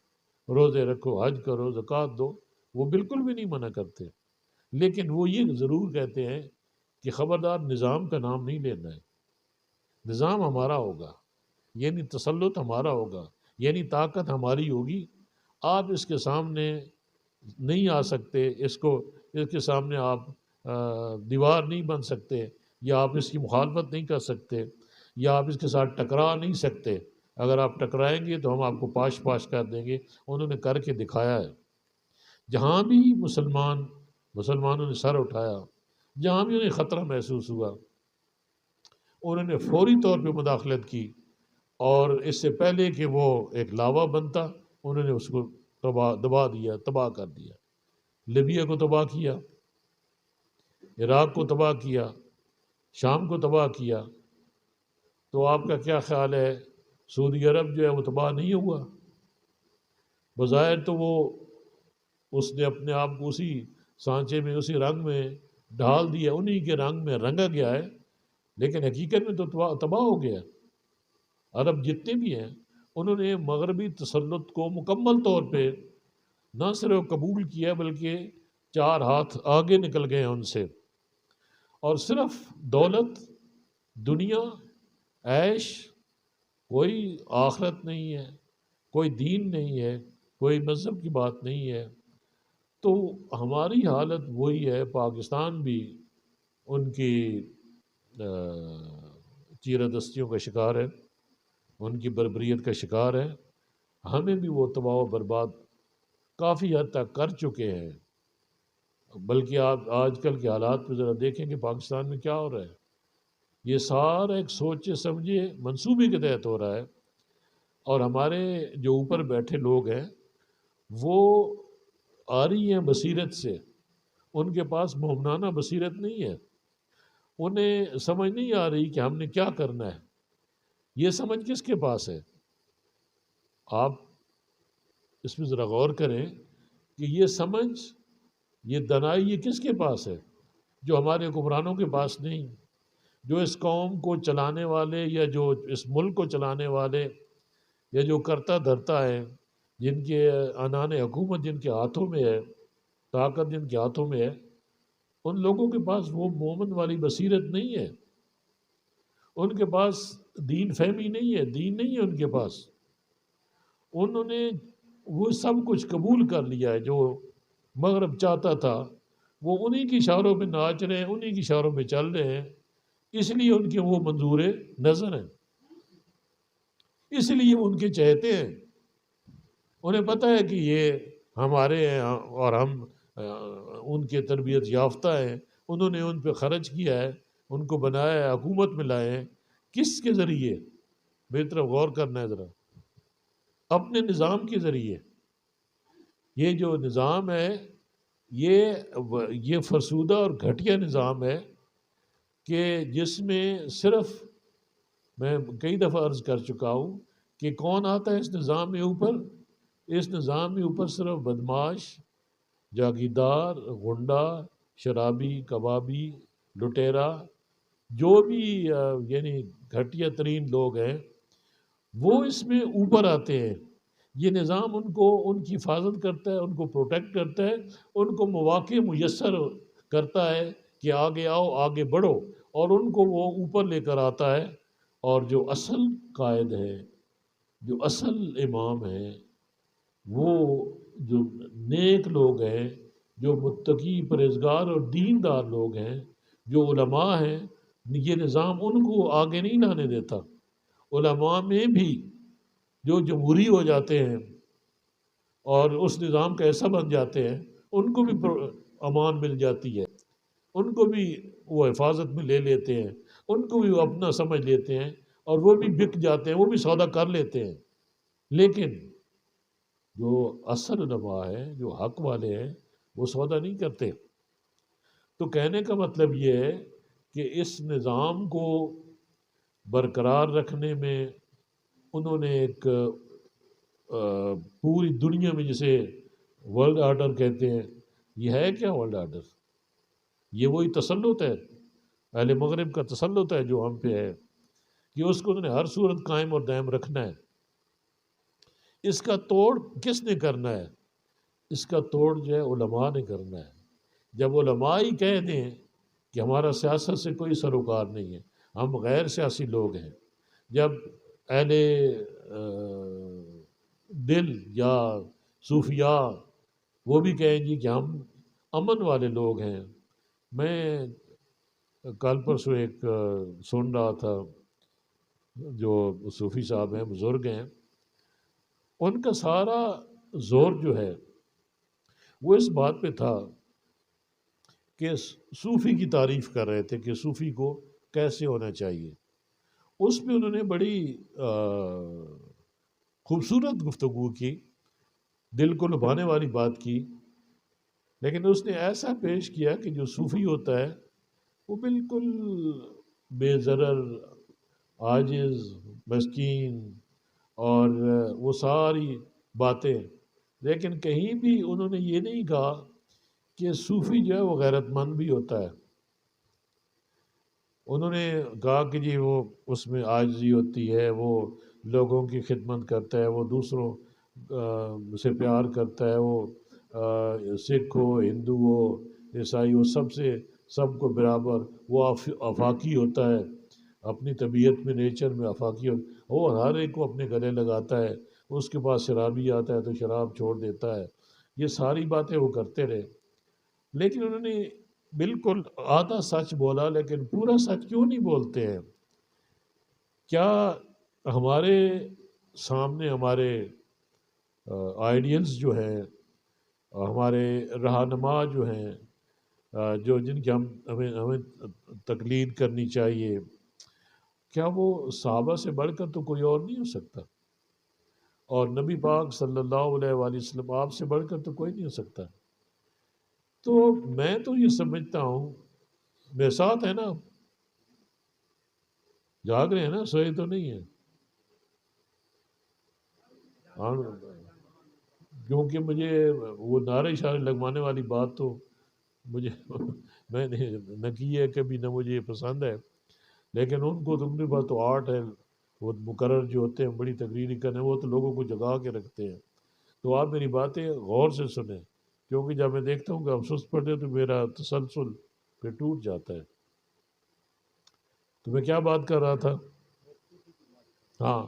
روزے رکھو، حج کرو، زکوٰۃ دو، وہ بالکل بھی نہیں منع کرتے، لیکن وہ یہ ضرور کہتے ہیں کہ خبردار نظام کا نام نہیں لینا ہے، نظام ہمارا ہوگا، یعنی تسلط ہمارا ہوگا، یعنی طاقت ہماری ہوگی، آپ اس کے سامنے نہیں آ سکتے، اس کے سامنے آپ دیوار نہیں بن سکتے، یا آپ اس کی مخالفت نہیں کر سکتے، یا آپ اس کے ساتھ ٹکرا نہیں سکتے۔ اگر آپ ٹکرائیں گے تو ہم آپ کو پاش پاش کر دیں گے۔ انہوں نے کر کے دکھایا ہے، جہاں بھی مسلمانوں نے سر اٹھایا، جہاں بھی انہیں خطرہ محسوس ہوا، انہوں نے فوری طور پہ مداخلت کی، اور اس سے پہلے کہ وہ ایک لاوا بنتا، انہوں نے اس کو دبا دیا، تباہ کر دیا، لیبیا کو تباہ کیا، عراق کو تباہ کیا، شام کو تباہ کیا۔ تو آپ کا کیا خیال ہے، سعودی عرب جو ہے وہ تباہ نہیں ہوا؟ بظاہر تو اس نے اپنے آپ کو اسی سانچے میں، اسی رنگ میں ڈھال دیا، انہی کے رنگ میں رنگا گیا ہے، لیکن حقیقت میں تو تباہ ہو گیا۔ عرب جتنے بھی ہیں، انہوں نے مغربی تسلط کو مکمل طور پہ نہ صرف قبول کیا بلکہ 4 ہاتھ آگے نکل گئے ہیں ان سے، اور صرف دولت، دنیا، عیش، کوئی آخرت نہیں ہے، کوئی دین نہیں ہے، کوئی مذہب کی بات نہیں ہے۔ تو ہماری حالت وہی ہے، پاکستان بھی ان کی چیرہ دستیوں کا شکار ہے، ان کی بربریت کا شکار ہے، ہمیں بھی وہ تباہ و برباد کافی حد تک کر چکے ہیں۔ بلکہ آپ آج کل کے حالات پہ ذرا دیکھیں کہ پاکستان میں کیا ہو رہا ہے، یہ سارا ایک سوچے سمجھے منصوبے کے تحت ہو رہا ہے، اور ہمارے جو اوپر بیٹھے لوگ ہیں وہ آ رہی ہیں بصیرت سے، ان کے پاس مومنانہ بصیرت نہیں ہے، انہیں سمجھ نہیں آ رہی کہ ہم نے کیا کرنا ہے۔ یہ سمجھ کس کے پاس ہے؟ آپ اس میں ذرا غور کریں کہ یہ سمجھ، یہ دانائی، یہ کس کے پاس ہے؟ جو ہمارے حکمرانوں کے پاس نہیں، جو اس قوم کو چلانے والے، یا جو اس ملک کو چلانے والے، یا جو کرتا دھرتا ہے، جن کے عنان حکومت جن کے ہاتھوں میں ہے، طاقت جن کے ہاتھوں میں ہے، ان لوگوں کے پاس وہ مومن والی بصیرت نہیں ہے، ان کے پاس دین فہمی نہیں ہے، دین نہیں ہے ان کے پاس۔ انہوں نے وہ سب کچھ قبول کر لیا ہے جو مغرب چاہتا تھا، وہ انہی کی اشاروں پہ ناچ رہے ہیں، انہی کی اشاروں پہ چل رہے ہیں، اس لیے ان کے وہ منظور نظر ہیں، اس لیے ان کے چہتے ہیں۔ انہیں پتہ ہے کہ یہ ہمارے ہیں، اور ہم ان کے تربیت یافتہ ہیں، انہوں نے ان پہ خرچ کیا ہے، ان کو بنایا ہے، حکومت میں لائے ہیں، کس کے ذریعے؟ میری طرف غور کرنا ہے ذرا، اپنے نظام کے ذریعے۔ یہ جو نظام ہے، یہ فرسودہ اور گھٹیا نظام ہے، کہ جس میں صرف، میں کئی دفعہ عرض کر چکا ہوں کہ کون آتا ہے اس نظام میں اوپر؟ اس نظام میں اوپر صرف بدماش، جاگیردار، غنڈہ، شرابی، کبابی، لٹیرا، جو بھی یعنی گھٹیا ترین لوگ ہیں، وہ اس میں اوپر آتے ہیں۔ یہ نظام ان کی حفاظت کرتا ہے، ان کو پروٹیکٹ کرتا ہے، ان کو مواقع میسر کرتا ہے کہ آگے آؤ، آگے بڑھو، اور ان کو وہ اوپر لے کر آتا ہے۔ اور جو اصل قائد ہے، جو اصل امام ہے، وہ جو نیک لوگ ہیں، جو متقی پرہیزگار اور دیندار لوگ ہیں، جو علماء ہیں، یہ نظام ان کو آگے نہیں لانے دیتا۔ علماء میں بھی جو جمہوری ہو جاتے ہیں اور اس نظام کا ایسا بن جاتے ہیں، ان کو بھی امان مل جاتی ہے، ان کو بھی وہ حفاظت میں لے لیتے ہیں، ان کو بھی وہ اپنا سمجھ لیتے ہیں، اور وہ بھی بک جاتے ہیں، وہ بھی سودا کر لیتے ہیں۔ لیکن جو اصل علماء ہیں، جو حق والے ہیں، وہ سودا نہیں کرتے۔ تو کہنے کا مطلب یہ ہے کہ اس نظام کو برقرار رکھنے میں انہوں نے ایک پوری دنیا میں جسے ورلڈ آرڈر کہتے ہیں، یہ ہے کیا ورلڈ آرڈر؟ یہ وہی تسلط ہے، اہل مغرب کا تسلط ہے جو ہم پہ ہے، کہ اس کو انہوں نے ہر صورت قائم اور دائم رکھنا ہے۔ اس کا توڑ کس نے کرنا ہے؟ اس کا توڑ جو ہے علماء نے کرنا ہے۔ جب علماء ہی کہہ دیں کہ ہمارا سیاست سے کوئی سروکار نہیں ہے، ہم غیر سیاسی لوگ ہیں، جب اہل دل یا صوفیاء وہ بھی کہیں گی کہ ہم امن والے لوگ ہیں۔ میں کل پرسوں ایک سن رہا تھا، جو صوفی صاحب ہیں، بزرگ ہیں، ان کا سارا زور جو ہے وہ اس بات پہ تھا کہ صوفی کی تعریف کر رہے تھے کہ صوفی کو کیسے ہونا چاہیے۔ اس میں انہوں نے بڑی خوبصورت گفتگو کی، دل کو لبھانے والی بات کی، لیکن اس نے ایسا پیش کیا کہ جو صوفی ہوتا ہے وہ بالکل بے ضرر، عاجز، مسکین، اور وہ ساری باتیں، لیکن کہیں بھی انہوں نے یہ نہیں کہا کہ صوفی جو ہے وہ غیرت مند بھی ہوتا ہے۔ انہوں نے کہا کہ جی وہ اس میں عاجزی ہوتی ہے، وہ لوگوں کی خدمت کرتا ہے، وہ دوسروں سے پیار کرتا ہے، وہ سکھ ہو، ہندو ہو، عیسائی ہو، سب کو برابر، وہ آفاقی ہوتا ہے، اپنی طبیعت میں، نیچر میں آفاقی وہ ہر ایک کو اپنے گلے لگاتا ہے، اس کے پاس شرابی آتا ہے تو شراب چھوڑ دیتا ہے۔ یہ ساری باتیں وہ کرتے رہے، لیکن انہوں نے بالکل آدھا سچ بولا، لیکن پورا سچ کیوں نہیں بولتے ہیں؟ کیا ہمارے سامنے ہمارے آئیڈیلز جو ہیں، ہمارے رہنما جو ہیں، جو جن کی ہمیں تقلید کرنی چاہیے، کیا وہ صحابہ سے بڑھ کر تو کوئی اور نہیں ہو سکتا؟ اور نبی پاک صلی اللہ علیہ وآلہ وسلم آپ سے بڑھ کر تو کوئی نہیں ہو سکتا؟ تو میں تو یہ سمجھتا ہوں، میرے ساتھ ہے نا، جاگ رہے ہیں نا، سوئے تو نہیں ہیں؟ ہاں، کیونکہ مجھے وہ نعرے اشارے لگوانے والی بات تو مجھے میں نے نہ کی ہے کبھی، نہ مجھے یہ پسند ہے، لیکن ان کو تم نے بات تو آرٹ ہے، وہ مقرر جو ہوتے ہیں بڑی تقریری کرنے، وہ تو لوگوں کو جگا کے رکھتے ہیں۔ تو آپ میری باتیں غور سے سنیں، کیونکہ جب میں دیکھتا ہوں کہ آپ سست پڑتے تو میرا تسلسل پھر ٹوٹ جاتا ہے۔ تو میں کیا بات کر رہا تھا؟ ہاں،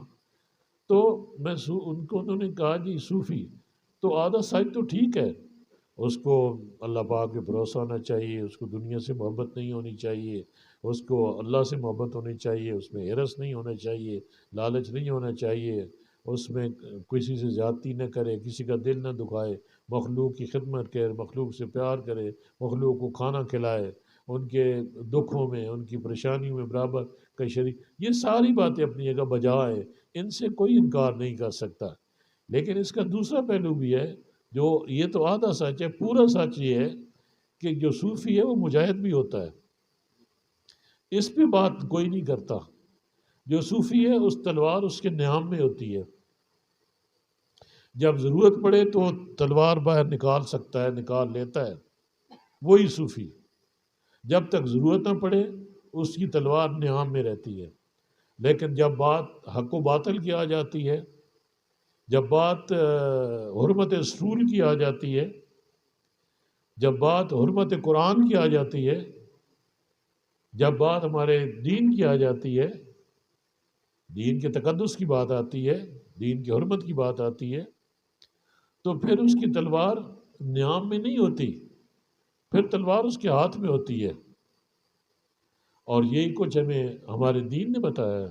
تو میں ان کو انہوں نے کہا جی صوفی تو آدھا سچ تو ٹھیک ہے، اس کو اللہ پاک پہ بھروسہ ہونا چاہیے، اس کو دنیا سے محبت نہیں ہونی چاہیے، اس کو اللہ سے محبت ہونی چاہیے، اس میں ہرس نہیں ہونا چاہیے، لالچ نہیں ہونا چاہیے، اس میں کسی سے زیادتی نہ کرے، کسی کا دل نہ دکھائے، مخلوق کی خدمت کرے، مخلوق سے پیار کرے، مخلوق کو کھانا کھلائے، ان کے دکھوں میں، ان کی پریشانیوں میں برابر کا شریک، یہ ساری باتیں اپنی جگہ بجا ہے، ان سے کوئی انکار نہیں کر سکتا۔ لیکن اس کا دوسرا پہلو بھی ہے، جو یہ تو آدھا سچ ہے، پورا سچ یہ ہے کہ جو صوفی ہے وہ مجاہد بھی ہوتا ہے، اس پہ بات کوئی نہیں کرتا۔ جو صوفی ہے اس تلوار اس کے نیام میں ہوتی ہے، جب ضرورت پڑے تو تلوار باہر نکال سکتا ہے، نکال لیتا ہے، وہی صوفی۔ جب تک ضرورت نہ پڑے اس کی تلوار نیام میں رہتی ہے، لیکن جب بات حق و باطل کی آ جاتی ہے، جب بات حرمت رسول کی آ جاتی ہے، جب بات حرمت قرآن کی آ جاتی ہے، جب بات ہمارے دین کی آ جاتی ہے، دین کے تقدس کی بات آتی ہے، دین کی حرمت کی بات آتی ہے، تو پھر اس کی تلوار نیام میں نہیں ہوتی، پھر تلوار اس کے ہاتھ میں ہوتی ہے۔ اور یہی کچھ ہمیں ہمارے دین نے بتایا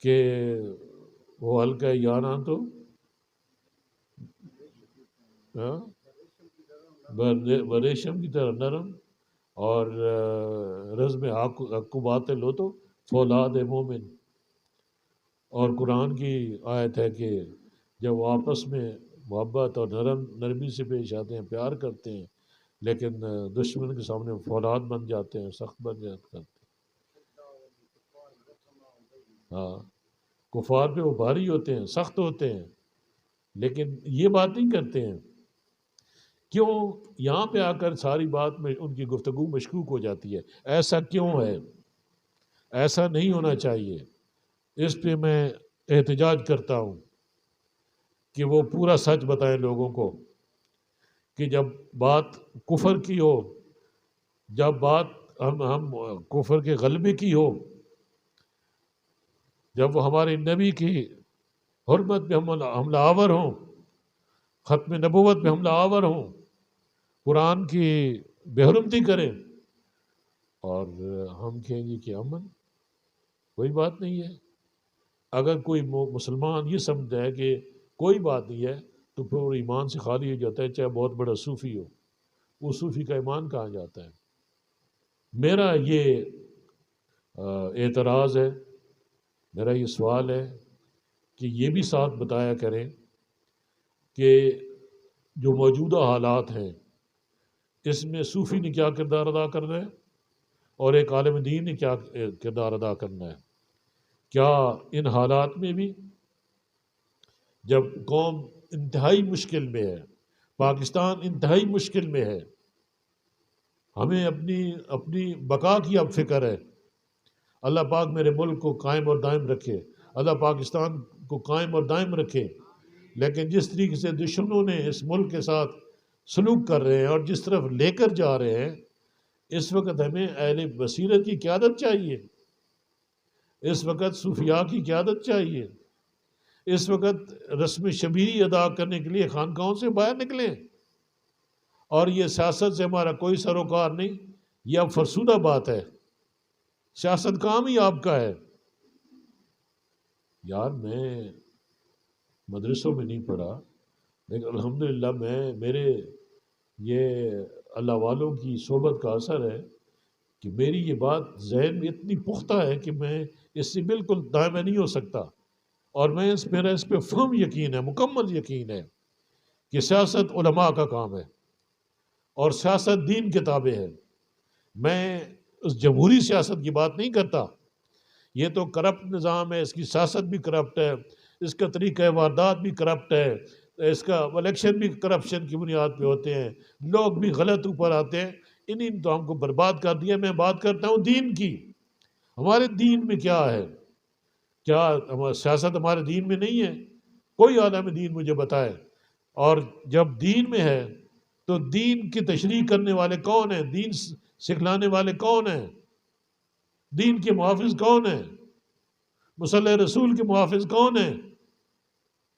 کہ وہ ہلکا یانا تو ریشم کی طرح نرم، اور رزم حق باطل ہو تو فولاد مومن۔ اور قرآن کی آیت ہے کہ جب وہ آپس میں محبت اور نرمی سے پیش آتے ہیں، پیار کرتے ہیں، لیکن دشمن کے سامنے فولاد بن جاتے ہیں، سخت بن جاتے ہیں۔ ہاں، کفار پہ وہ بھاری ہوتے ہیں، سخت ہوتے ہیں، لیکن یہ بات نہیں کرتے ہیں۔ کیوں یہاں پہ آ کر ساری بات میں ان کی گفتگو مشکوک ہو جاتی ہے؟ ایسا کیوں ہے؟ ایسا نہیں ہونا چاہیے۔ اس پہ میں احتجاج کرتا ہوں کہ وہ پورا سچ بتائیں لوگوں کو، کہ جب بات کفر کی ہو، جب بات ہم کفر کے غلبے کی ہو، جب وہ ہمارے نبی کی حرمت پہ حملہ آور ہوں، ختم نبوت پہ حملہ آور ہوں، قرآن کی بے حرمتی کریں، اور ہم کہیں گے کہ امن، کوئی بات نہیں ہے۔ اگر کوئی مسلمان یہ سمجھتا ہے کہ کوئی بات نہیں ہے تو پھر وہ ایمان سے خالی ہو جاتا ہے، چاہے بہت بڑا صوفی ہو۔ وہ صوفی کا ایمان کہاں جاتا ہے؟ میرا یہ اعتراض ہے، میرا یہ سوال ہے کہ یہ بھی ساتھ بتایا کریں کہ جو موجودہ حالات ہیں اس میں صوفی نے کیا کردار ادا کرنا ہے اور ایک عالم دین نے کیا کردار ادا کرنا ہے۔ کیا ان حالات میں بھی جب قوم انتہائی مشکل میں ہے، پاکستان انتہائی مشکل میں ہے، ہمیں اپنی بقا کی اب فکر ہے، اللہ پاک میرے ملک کو قائم اور دائم رکھے، اللہ پاکستان کو قائم اور دائم رکھے، لیکن جس طریقے سے دشمنوں نے اس ملک کے ساتھ سلوک کر رہے ہیں اور جس طرف لے کر جا رہے ہیں، اس وقت ہمیں اہل بصیرت کی قیادت چاہیے، اس وقت صوفیاء کی قیادت چاہیے، اس وقت رسم شبیہی ادا کرنے کے لیے خانقاہوں سے باہر نکلیں۔ اور یہ سیاست سے ہمارا کوئی سروکار نہیں، یہ اب فرسودہ بات ہے، سیاست کام ہی آپ کا ہے۔ یار میں مدرسوں میں نہیں پڑھا، لیکن الحمدللہ میرے یہ اللہ والوں کی صحبت کا اثر ہے کہ میری یہ بات ذہن میں اتنی پختہ ہے کہ میں اس سے بالکل دائمی نہیں ہو سکتا، اور میرا اس پہ فرم یقین ہے، مکمل یقین ہے کہ سیاست علماء کا کام ہے اور سیاست دین کے تابع ہے۔ میں اس جمہوری سیاست کی بات نہیں کرتا، یہ تو کرپٹ نظام ہے، اس کی سیاست بھی کرپٹ ہے، اس کا طریقہ واردات بھی کرپٹ ہے، اس کا الیکشن بھی کرپشن کی بنیاد پہ ہوتے ہیں، لوگ بھی غلط اوپر آتے ہیں، انہیں تو ہم کو برباد کر دیا۔ میں بات کرتا ہوں دین کی، ہمارے دین میں کیا ہے؟ کیا سیاست ہمارے دین میں نہیں ہے؟ کوئی عالم دین مجھے بتائے۔ اور جب دین میں ہے تو دین کی تشریح کرنے والے کون ہیں؟ دین سکھلانے والے کون ہیں؟ دین کے محافظ کون ہیں؟ مصلی رسول کے محافظ کون ہیں؟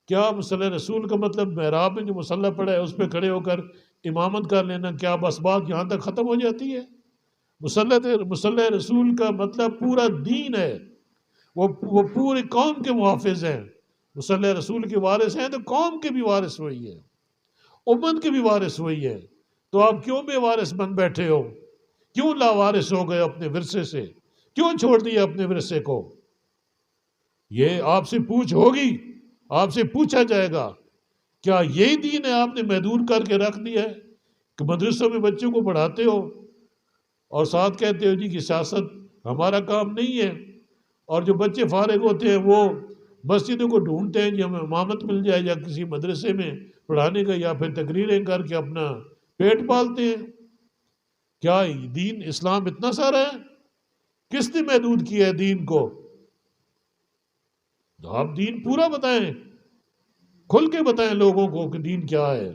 کیا مصلی رسول کا مطلب محراب میں جو مصلی پڑا ہے اس پہ کھڑے ہو کر امامت کر لینا، کیا بس بات یہاں تک ختم ہو جاتی ہے؟ مصلی رسول کا مطلب پورا دین ہے، وہ پورے قوم کے محافظ ہیں۔ مصلی رسول کے وارث ہیں تو قوم کے بھی وارث وہی ہے، امت کے بھی وارث وہی ہے۔ تو آپ کیوں بے وارث بن بیٹھے ہو؟ کیوں لاوارث ہو گئے اپنے ورثے سے؟ کیوں چھوڑ دیا اپنے ورثے کو؟ یہ آپ سے پوچھ ہوگی، آپ سے پوچھا جائے گا، کیا یہی دین ہے آپ نے محدود کر کے رکھ دیا ہے کہ مدرسوں میں بچوں کو پڑھاتے ہو اور ساتھ کہتے ہو جی کہ سیاست ہمارا کام نہیں ہے، اور جو بچے فارغ ہوتے ہیں وہ مسجدوں کو ڈھونڈتے ہیں جی ہمیں امامت مل جائے یا کسی مدرسے میں پڑھانے کا، یا پھر تقریریں کر کے اپنا پیٹ پالتے ہیں۔ کیا دین اسلام اتنا سارا ہے؟ کس نے محدود کیا ہے دین کو؟ آپ دین پورا بتائیں، کھل کے بتائیں لوگوں کو کہ دین کیا ہے۔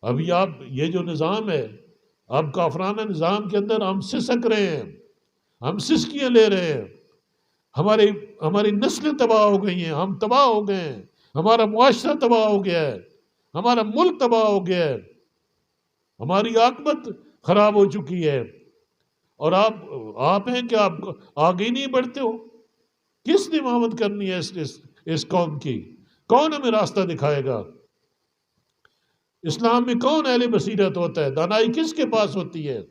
ابھی آپ یہ جو نظام ہے، اب کافرانہ نظام کے اندر ہم سسک رہے ہیں، ہم سسکیاں لے رہے ہیں، ہماری نسلیں تباہ ہو گئی ہیں، ہم تباہ ہو گئے ہیں، ہمارا معاشرہ تباہ ہو گیا ہے، ہمارا ملک تباہ ہو گیا ہے، ہماری عاقبت خراب ہو چکی ہے، اور آپ ہیں کہ آپ آگے نہیں بڑھتے ہو۔ کس نے امامت کرنی ہے اس قوم کی؟ کون ہمیں راستہ دکھائے گا؟ اسلام میں کون اہل بصیرت ہوتا ہے؟ دانائی کس کے پاس ہوتی ہے؟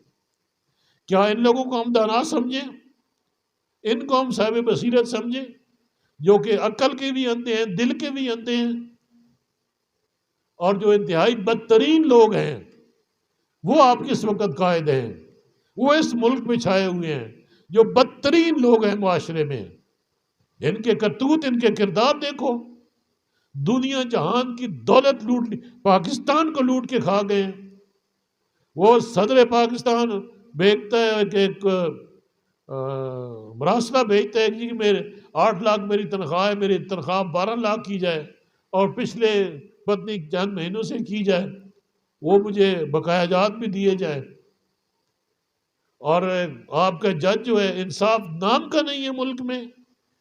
کیا ان لوگوں کو ہم دانا سمجھیں؟ ان کو ہم صاحب بصیرت سمجھیں، جو کہ عقل کے بھی اندھے ہیں، دل کے بھی اندھے ہیں، اور جو انتہائی بدترین لوگ ہیں وہ آپ کس وقت قائد ہیں؟ وہ اس ملک میں چھائے ہوئے ہیں، جو بدترین لوگ ہیں معاشرے میں۔ ان کے کرتوت، ان کے کردار دیکھو۔ دنیا جہان کی دولت لوٹ لی، پاکستان کو لوٹ کے کھا گئے۔ وہ صدر پاکستان بھیجتا ہے کہ ایک مراسلہ بھیجتا ہے کہ میرے 8 لاکھ میری تنخواہ ہے، میری تنخواہ 12 لاکھ کی جائے اور پچھلے پتنی چند مہینوں سے کی جائے، وہ مجھے بقایا جات بھی دیے جائے۔ اور آپ کا جج جو ہے انصاف نام کا نہیں ہے ملک میں،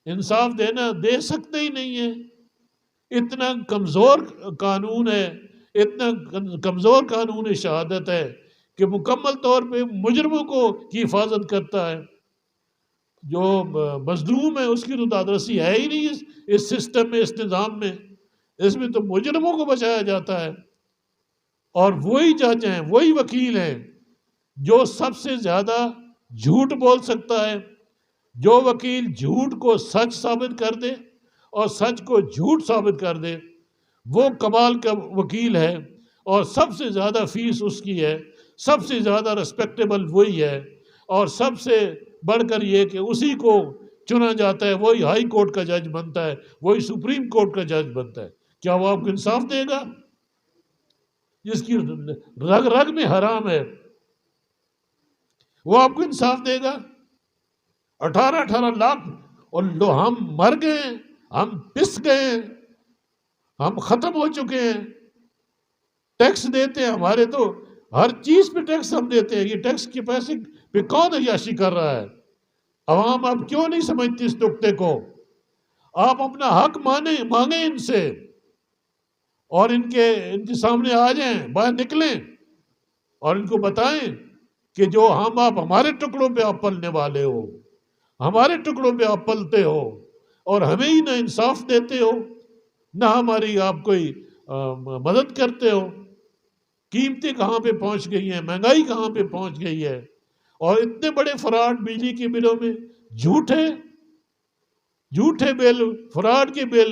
انصاف دے سکتے ہی نہیں ہے۔ اتنا کمزور قانون ہے، اتنا کمزور قانون شہادت ہے کہ مکمل طور پہ مجرموں کو کی حفاظت کرتا ہے۔ جو مظلوم ہے اس کی تو دادرسی ہے ہی نہیں اس سسٹم میں، اس نظام میں۔ اس میں تو مجرموں کو بچایا جاتا ہے، اور وہی جج ہیں، وہی وکیل ہیں جو سب سے زیادہ جھوٹ بول سکتا ہے۔ جو وکیل جھوٹ کو سچ ثابت کر دے اور سچ کو جھوٹ ثابت کر دے، وہ کمال کا وکیل ہے، اور سب سے زیادہ فیس اس کی ہے، سب سے زیادہ رسپیکٹیبل وہی ہے، اور سب سے بڑھ کر یہ کہ اسی کو چنا جاتا ہے، وہی ہائی کورٹ کا جج بنتا ہے، وہی سپریم کورٹ کا جج بنتا ہے۔ کیا وہ آپ کو انصاف دے گا؟ جس کی رگ رگ میں حرام ہے، وہ آپ کو انصاف دے گا؟ 18 لاکھ، اور ہم مر گئے ہیں، ہم پس گئے ہیں، ہم ختم ہو چکے ہیں۔ ٹیکس دیتے ہیں، ہمارے تو ہر چیز پہ ٹیکس ہم دیتے ہیں۔ یہ ٹیکس کے پیسے پہ کون عیاشی کر رہا ہے؟ عوام اب کیوں نہیں سمجھتی اس نکتے کو؟ آپ اپنا حق مانگیں ان سے، اور ان کے سامنے آ جائیں، باہر نکلیں، اور ان کو بتائیں کہ جو آپ ہمارے ٹکڑوں پہ آپ پلنے والے ہو، ہمارے ٹکڑوں پہ آپ پلتے ہو، اور ہمیں ہی نہ انصاف دیتے ہو، نہ ہماری آپ کوئی مدد کرتے ہو۔ قیمتیں کہاں پہ پہنچ گئی ہیں، مہنگائی کہاں پہ پہنچ گئی ہے، اور اتنے بڑے فراڈ بجلی کے بلوں میں، جھوٹے بل، فراڈ کے بل،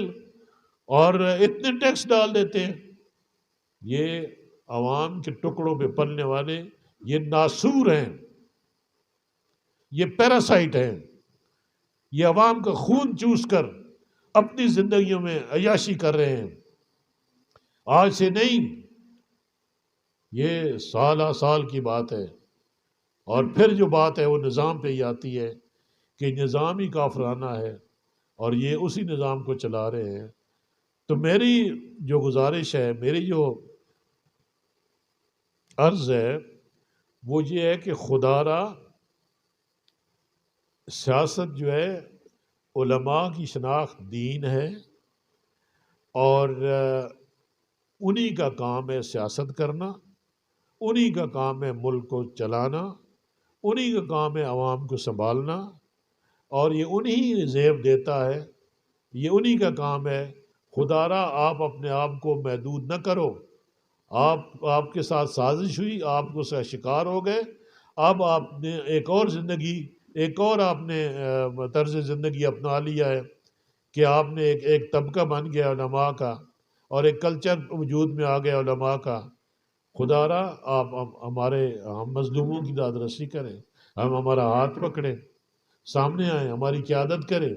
اور اتنے ٹیکس ڈال دیتے ہیں۔ یہ عوام کے ٹکڑوں پہ پلنے والے یہ ناسور ہیں، یہ پیراسائٹ ہیں، یہ عوام کا خون چوس کر اپنی زندگیوں میں عیاشی کر رہے ہیں۔ آج سے نہیں، یہ سالہ سال کی بات ہے، اور پھر جو بات ہے وہ نظام پہ ہی آتی ہے کہ نظام ہی کافرانہ ہے، اور یہ اسی نظام کو چلا رہے ہیں۔ تو میری جو گزارش ہے، میری جو عرض ہے، وہ یہ ہے کہ خدا را سیاست جو ہے علماء کی شناخت دین ہے، اور انہی کا کام ہے سیاست کرنا، انہی کا کام ہے ملک کو چلانا، انہی کا کام ہے عوام کو سنبھالنا، اور یہ انہی زیب دیتا ہے، یہ انہی کا کام ہے۔ خدا را آپ اپنے آپ کو محدود نہ کرو، آپ کے ساتھ سازش ہوئی، آپ کو شکار ہو گئے، اب آپ نے ایک اور زندگی، ایک اور آپ نے طرز زندگی اپنا لیا ہے کہ آپ نے ایک طبقہ بن گیا علماء کا، اور ایک کلچر وجود میں آ گیا علماء کا۔ خدا را آپ ہم مظلوموں کی داد رسی کریں، ہم ہمارا ہاتھ پکڑیں، سامنے آئیں، ہماری قیادت کریں۔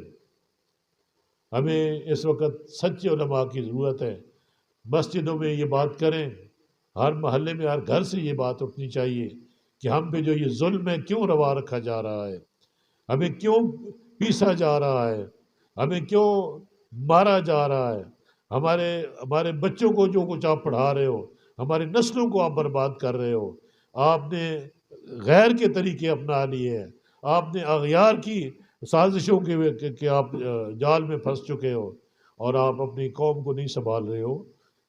ہمیں اس وقت سچے علماء کی ضرورت ہے۔ مسجدوں میں یہ بات کریں، ہر محلے میں، ہر گھر سے یہ بات اٹھنی چاہیے کہ ہم پہ جو یہ ظلم ہے کیوں روا رکھا جا رہا ہے، ہمیں کیوں پیسا جا رہا ہے، ہمیں کیوں مارا جا رہا ہے، ہمارے بچوں کو جو کچھ آپ پڑھا رہے ہو، ہماری نسلوں کو آپ برباد کر رہے ہو۔ آپ نے غیر کے طریقے اپنا لیے ہیں، آپ نے اغیار کی سازشوں کے آپ جال میں پھنس چکے ہو، اور آپ اپنی قوم کو نہیں سنبھال رہے ہو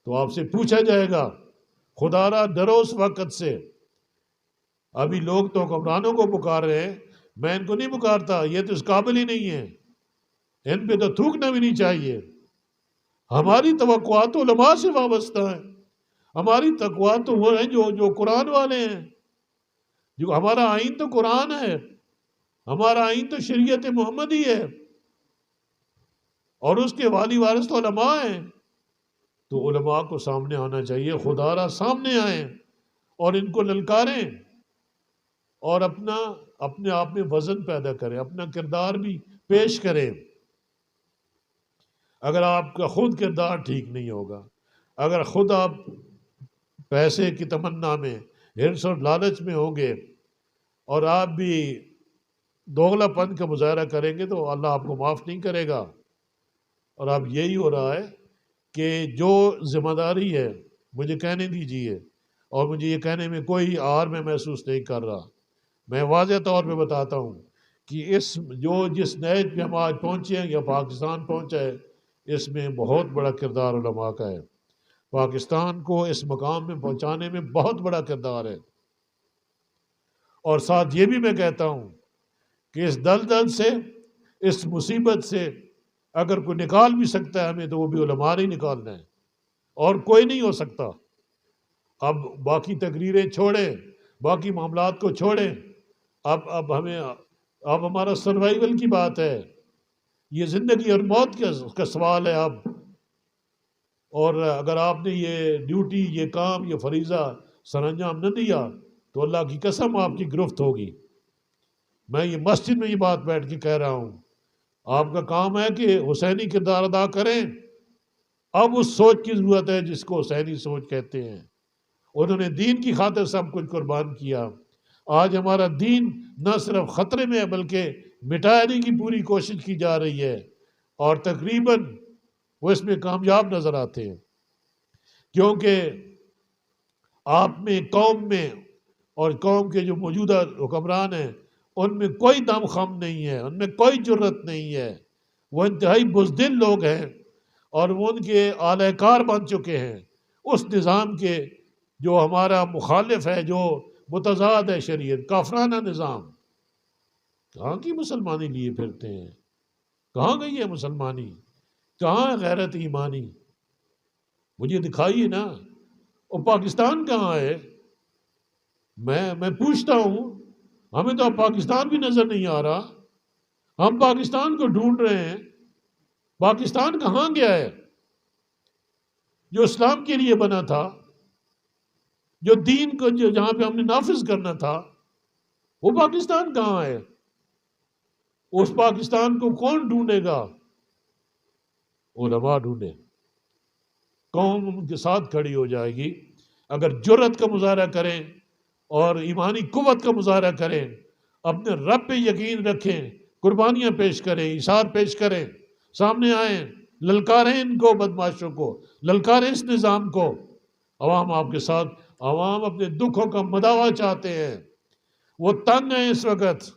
تو آپ سے پوچھا جائے گا۔ خدا را ڈرو اس وقت سے۔ ابھی لوگ تو حکمرانوں کو پکار رہے ہیں، میں ان کو نہیں پکارتا، یہ تو اس قابل ہی نہیں ہے، ان پہ تو تھوکنا بھی نہیں چاہیے۔ ہماری توقعات تو علماء سے وابستہ ہیں، ہماری توقعات تو وہ ہیں جو قرآن والے ہیں، جو ہمارا آئین تو قرآن ہے، ہمارا آئین تو شریعت محمدی ہے، اور اس کے والی وارث تو علماء ہیں۔ تو علماء کو سامنے آنا چاہیے، خدا را سامنے آئیں اور ان کو للکاریں، اور اپنے آپ میں وزن پیدا کریں، اپنا کردار بھی پیش کریں۔ اگر آپ کا خود کردار ٹھیک نہیں ہوگا، اگر خود آپ پیسے کی تمنا میں، ہرس اور لالچ میں ہوں گے، اور آپ بھی دوغلا پن کا مظاہرہ کریں گے تو اللہ آپ کو معاف نہیں کرے گا۔ اور اب یہی ہو رہا ہے کہ جو ذمہ داری ہے، مجھے کہنے دیجیے، اور مجھے یہ کہنے میں کوئی آر میں محسوس نہیں کر رہا، میں واضح طور پہ بتاتا ہوں کہ جس نیج پہ ہم آج پہنچے ہیں یا پاکستان پہنچا ہے، اس میں بہت بڑا کردار علماء کا ہے۔ پاکستان کو اس مقام میں پہنچانے میں بہت بڑا کردار ہے۔ اور ساتھ یہ بھی میں کہتا ہوں کہ اس دلدل سے، اس مصیبت سے اگر کوئی نکال بھی سکتا ہے ہمیں، تو وہ بھی علماء ہی نکالنا ہے، اور کوئی نہیں ہو سکتا۔ اب باقی تقریریں چھوڑیں، باقی معاملات کو چھوڑیں، اب ہمارا سروائیول کی بات ہے، یہ زندگی اور موت کا سوال ہے اب۔ اور اگر آپ نے یہ ڈیوٹی، یہ کام، یہ فریضہ سر انجام نہ دیا تو اللہ کی قسم آپ کی گرفت ہوگی۔ میں یہ مسجد میں یہ بات بیٹھ کے کہہ رہا ہوں، آپ کا کام ہے کہ حسینی کردار ادا کریں۔ اب اس سوچ کی ضرورت ہے جس کو حسینی سوچ کہتے ہیں۔ انہوں نے دین کی خاطر سب کچھ قربان کیا۔ آج ہمارا دین نہ صرف خطرے میں ہے بلکہ مٹانے کی پوری کوشش کی جا رہی ہے، اور تقریباً وہ اس میں کامیاب نظر آتے ہیں، کیونکہ آپ میں، قوم میں، اور قوم کے جو موجودہ حکمران ہیں ان میں کوئی دم خم نہیں ہے، ان میں کوئی جرت نہیں ہے، وہ انتہائی بزدل لوگ ہیں، اور وہ ان کے اعلی کار بن چکے ہیں اس نظام کے جو ہمارا مخالف ہے، جو متضاد ہے شریعت، کافرانہ نظام۔ کہاں کی مسلمانی لیے پھرتے ہیں؟ کہاں گئی ہے مسلمانی؟ کہاں ہے غیرت ایمانی؟ مجھے دکھائیے نا۔ اور پاکستان کہاں ہے؟ میں پوچھتا ہوں، ہمیں تو اب پاکستان بھی نظر نہیں آ رہا، ہم پاکستان کو ڈھونڈ رہے ہیں۔ پاکستان کہاں گیا ہے جو اسلام کے لیے بنا تھا، جو دین کو جہاں پہ ہم نے نافذ کرنا تھا؟ وہ پاکستان کہاں ہے؟ اس پاکستان کو کون ڈھونڈے گا؟ علماء ڈھونڈے، قوم ان کے ساتھ کھڑی ہو جائے گی اگر جرت کا مظاہرہ کریں اور ایمانی قوت کا مظاہرہ کریں، اپنے رب پہ یقین رکھیں، قربانیاں پیش کریں، ایثار پیش کریں، سامنے آئیں، للکاریں ان کو، بدماشوں کو للکاریں، اس نظام کو۔ عوام آپ کے ساتھ، عوام اپنے دکھوں کا مداوع چاہتے ہیں، وہ تنگ ہیں اس وقت،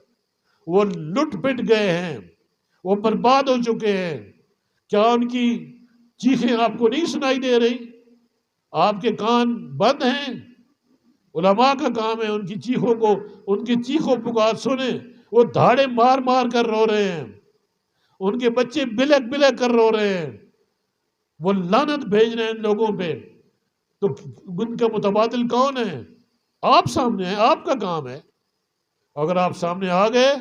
وہ لٹ پٹ گئے ہیں، وہ برباد ہو چکے ہیں۔ کیا ان کی چیخیں آپ کو نہیں سنائی دے رہی؟ آپ کے کان بند ہیں؟ علماء کا کام ہے ان کی چیخوں کو، ان کی چیخوں پکار سنیں۔ وہ دھاڑے مار مار کر رو رہے ہیں، ان کے بچے بلک بلک کر رو رہے ہیں، وہ لعنت بھیج رہے ہیں ان لوگوں پہ۔ تو ان کا متبادل کون ہے؟ آپ سامنے ہیں، آپ کا کام ہے۔ اگر آپ سامنے آ گئے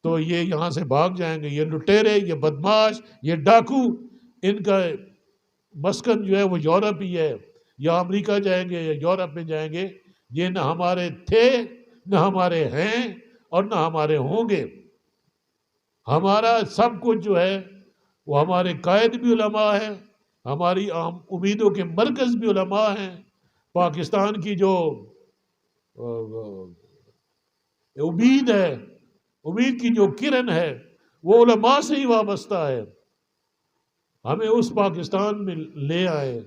تو یہ یہاں سے بھاگ جائیں گے، یہ لٹیرے، یہ بدماش، یہ ڈاکو، ان کا مسکن جو ہے وہ یورپ ہی ہے، یا امریکہ جائیں گے یا یورپ میں جائیں گے۔ یہ نہ ہمارے تھے، نہ ہمارے ہیں، اور نہ ہمارے ہوں گے۔ ہمارا سب کچھ جو ہے وہ ہمارے قائد بھی علماء ہیں، ہماری امیدوں کے مرکز بھی علماء ہیں۔ پاکستان کی جو امید ہے، امید کی جو کرن ہے، وہ علماء سے ہی وابستہ ہے۔ ہمیں اس پاکستان میں لے آئے،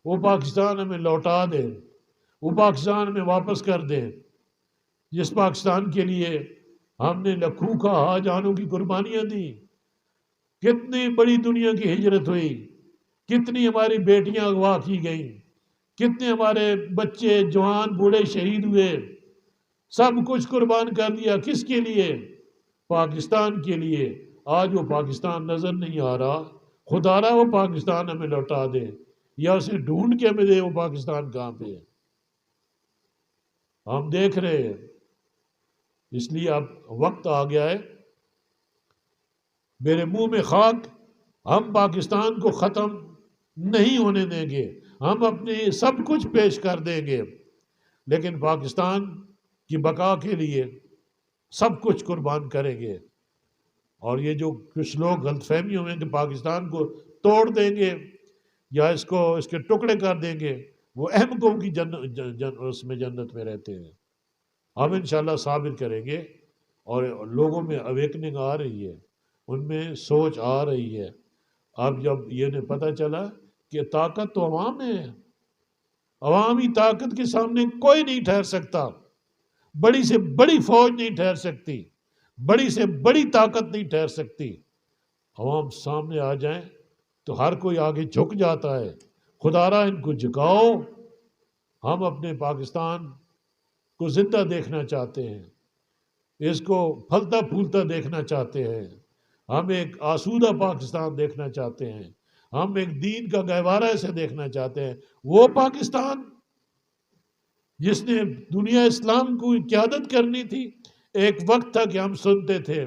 وہ پاکستان ہمیں لوٹا دے، وہ پاکستان ہمیں واپس کر دے جس پاکستان کے لیے ہم نے لکھوں کا جانوں کی قربانیاں دی۔ کتنی بڑی دنیا کی ہجرت ہوئی، کتنی ہماری بیٹیاں اغوا کی گئیں، کتنے ہمارے بچے جوان بوڑھے شہید ہوئے، سب کچھ قربان کر دیا، کس کے لیے؟ پاکستان کے لیے۔ آج وہ پاکستان نظر نہیں آ رہا، خدا رہا وہ پاکستان ہمیں لوٹا دے، یا اسے ڈھونڈ کے ہمیں دے وہ پاکستان کہاں پہ ہے، ہم دیکھ رہے ہیں۔ اس لیے اب وقت آ گیا ہے، میرے منہ میں خاک، ہم پاکستان کو ختم نہیں ہونے دیں گے، ہم اپنے سب کچھ پیش کر دیں گے، لیکن پاکستان کی بقا کے لیے سب کچھ قربان کریں گے۔ اور یہ جو کچھ لوگ غلط فہمی ہوئے کہ پاکستان کو توڑ دیں گے یا اس کے ٹکڑے کر دیں گے، وہ اہم قوم کی اس میں جنت میں رہتے ہیں۔ ہم انشاءاللہ صابر کریں گے، اور لوگوں میں اویکننگ آ رہی ہے، ان میں سوچ آ رہی ہے۔ اب جب یہ نے پتہ چلا کہ طاقت تو عوام میں ہے، عوامی طاقت کے سامنے کوئی نہیں ٹھہر سکتا، بڑی سے بڑی فوج نہیں ٹھہر سکتی، بڑی سے بڑی طاقت نہیں ٹھہر سکتی۔ عوام سامنے آ جائیں تو ہر کوئی آگے جھک جاتا ہے، خدا را ان کو جھکاؤ، ہم اپنے پاکستان کو زندہ دیکھنا چاہتے ہیں، اس کو پھلتا پھولتا دیکھنا چاہتے ہیں، ہم ایک آسودہ پاکستان دیکھنا چاہتے ہیں، ہم ایک دین کا گہوارہ اسے دیکھنا چاہتے ہیں۔ وہ پاکستان جس نے دنیا اسلام کو قیادت کرنی تھی، ایک وقت تھا کہ ہم سنتے تھے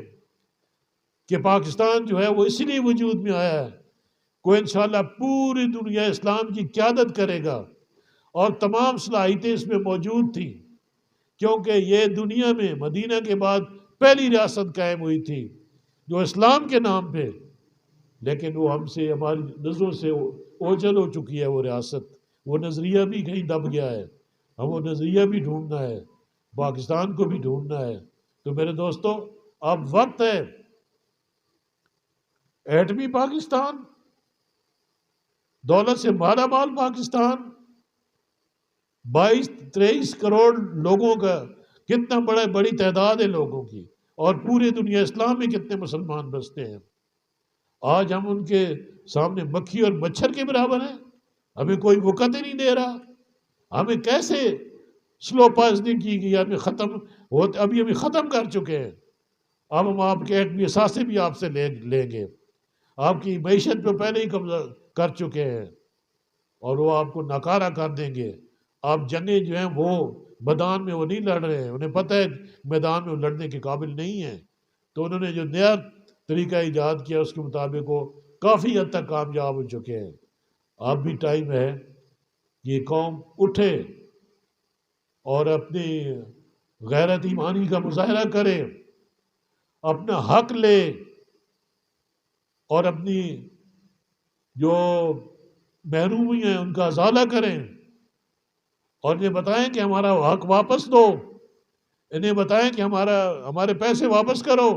کہ پاکستان جو ہے وہ اسی لیے وجود میں آیا ہے، کوئی انشاءاللہ پوری دنیا اسلام کی قیادت کرے گا، اور تمام صلاحیتیں اس میں موجود تھیں، کیونکہ یہ دنیا میں مدینہ کے بعد پہلی ریاست قائم ہوئی تھی جو اسلام کے نام پہ، لیکن وہ ہم سے، ہماری نظروں سے اوجھل ہو چکی ہے وہ ریاست، وہ نظریہ بھی کہیں دب گیا ہے، ہم وہ نظریہ بھی ڈھونڈنا ہے، پاکستان کو بھی ڈھونڈنا ہے۔ تو میرے دوستو، اب وقت ہے، ایٹمی پاکستان، دولت سے مالا مال پاکستان، 22-23 کروڑ لوگوں کا، کتنا بڑی تعداد ہے لوگوں کی، اور پورے دنیا اسلام میں کتنے مسلمان بستے ہیں۔ آج ہم ان کے سامنے مکھی اور مچھر کے برابر ہیں، ہمیں کوئی وقت ہی نہیں دے رہا، ہمیں کیسے سلو پوائزننگ کی گئی، ابھی ہمیں ختم کر چکے ہیں، اب ہم آپ کے ایٹمی اثاثے بھی آپ سے لیں گے، آپ کی معیشت پہ پہلے ہی قبضہ کر چکے ہیں، اور وہ آپ کو ناکارہ کر دیں گے۔ آپ جنگیں جو ہیں وہ میدان میں وہ نہیں لڑ رہے ہیں، انہیں پتہ ہے میدان میں وہ لڑنے کے قابل نہیں ہیں، تو انہوں نے جو نیا طریقہ ایجاد کیا اس کے مطابق وہ کافی حد تک کامیاب ہو چکے ہیں۔ اب بھی ٹائم ہے کہ یہ قوم اٹھے اور اپنی غیرت ایمانی کا مظاہرہ کرے، اپنا حق لے، اور اپنی جو محروم ہوئی ہیں ان کا ازالہ کریں، اور انہیں بتائیں کہ ہمارا حق واپس دو، انہیں بتائیں کہ ہمارے پیسے واپس کرو،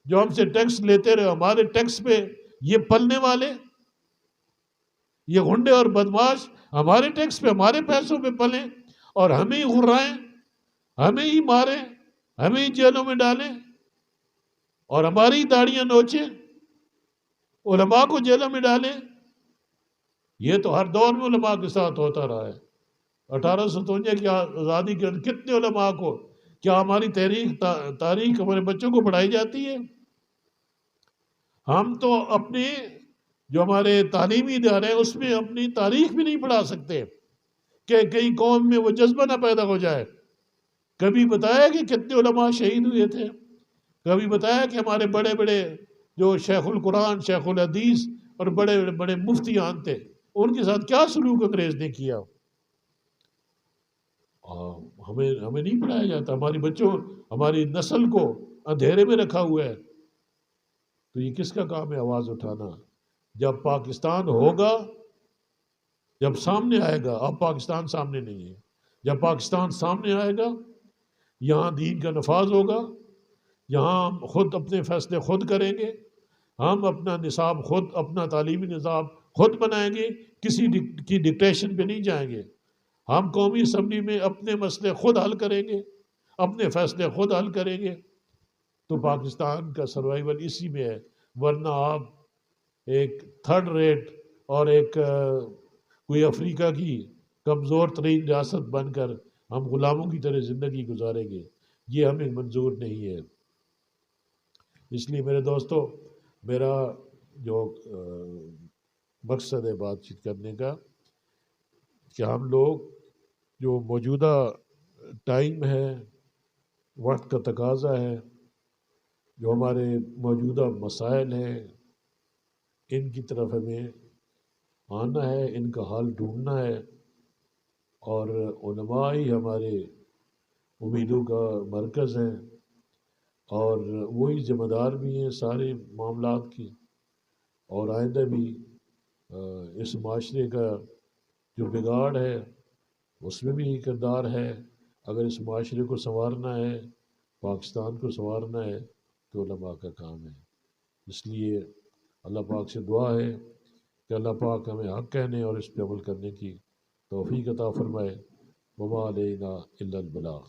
جو ہم سے ٹیکس لیتے رہے، ہمارے ٹیکس پہ یہ پلنے والے، یہ غنڈے اور بدماش ہمارے ٹیکس پہ، ہمارے پیسوں پہ پلیں، اور ہمیں ہی غرائیں، ہمیں ہی ماریں، ہمیں ہی جیلوں میں ڈالیں، اور ہماری داڑیاں نوچیں، علماء کو جیلوں میں ڈالیں۔ یہ تو ہر دور میں علماء کے ساتھ ہوتا رہا ہے۔ 1857 کی آزادی کے کتنے علماء کو، کیا ہماری تاریخ ہمارے بچوں کو پڑھائی جاتی ہے؟ ہم تو اپنے جو ہمارے تعلیمی ادارے ہیں اس میں اپنی تاریخ بھی نہیں پڑھا سکتے کہ کئی قوم میں وہ جذبہ نہ پیدا ہو جائے۔ کبھی بتایا کہ کتنے علماء شہید ہوئے تھے؟ کبھی بتایا کہ ہمارے بڑے بڑے جو شیخ القرآن، شیخ الحدیث اور بڑے بڑے مفتیان تھے، ان کے ساتھ کیا سلوک انگریز نے کیا؟ ہمیں نہیں پڑھایا جاتا، ہماری بچوں، ہماری نسل کو اندھیرے میں رکھا ہوا ہے۔ تو یہ کس کا کام ہے آواز اٹھانا؟ جب پاکستان ہوگا، جب سامنے آئے گا، اب پاکستان سامنے نہیں ہے، جب پاکستان سامنے آئے گا، یہاں دین کا نفاذ ہوگا، یہاں ہم خود اپنے فیصلے خود کریں گے، ہم اپنا نصاب خود، اپنا تعلیمی نظام خود بنائیں گے، کسی کی ڈکٹیشن پہ نہیں جائیں گے، ہم قومی اسمبلی میں اپنے مسئلے خود حل کریں گے، اپنے فیصلے خود حل کریں گے۔ تو پاکستان کا سروائیول اسی میں ہے، ورنہ آپ ایک تھرڈ ریٹ اور ایک کوئی افریقہ کی کمزور ترین ریاست بن کر ہم غلاموں کی طرح زندگی گزاریں گے، یہ ہمیں منظور نہیں ہے۔ اس لیے میرے دوستو، میرا جو مقصد ہے بات چیت کرنے کا، کہ ہم لوگ جو موجودہ ٹائم ہے، وقت کا تقاضا ہے، جو ہمارے موجودہ مسائل ہیں، ان کی طرف ہمیں آنا ہے، ان کا حل ڈھونڈنا ہے، اور علماء ہی ہمارے امیدوں کا مرکز ہیں، اور وہی ذمہ دار بھی ہیں سارے معاملات کی، اور آئندہ بھی اس معاشرے کا جو بگاڑ ہے اس میں بھی کردار ہے۔ اگر اس معاشرے کو سنوارنا ہے، پاکستان کو سنوارنا ہے، تو علماء کا کام ہے۔ اس لیے اللہ پاک سے دعا ہے کہ اللہ پاک ہمیں حق کہنے اور اس پہ عمل کرنے کی توفیق عطا فرمائے۔ وما علینا الا البلاغ۔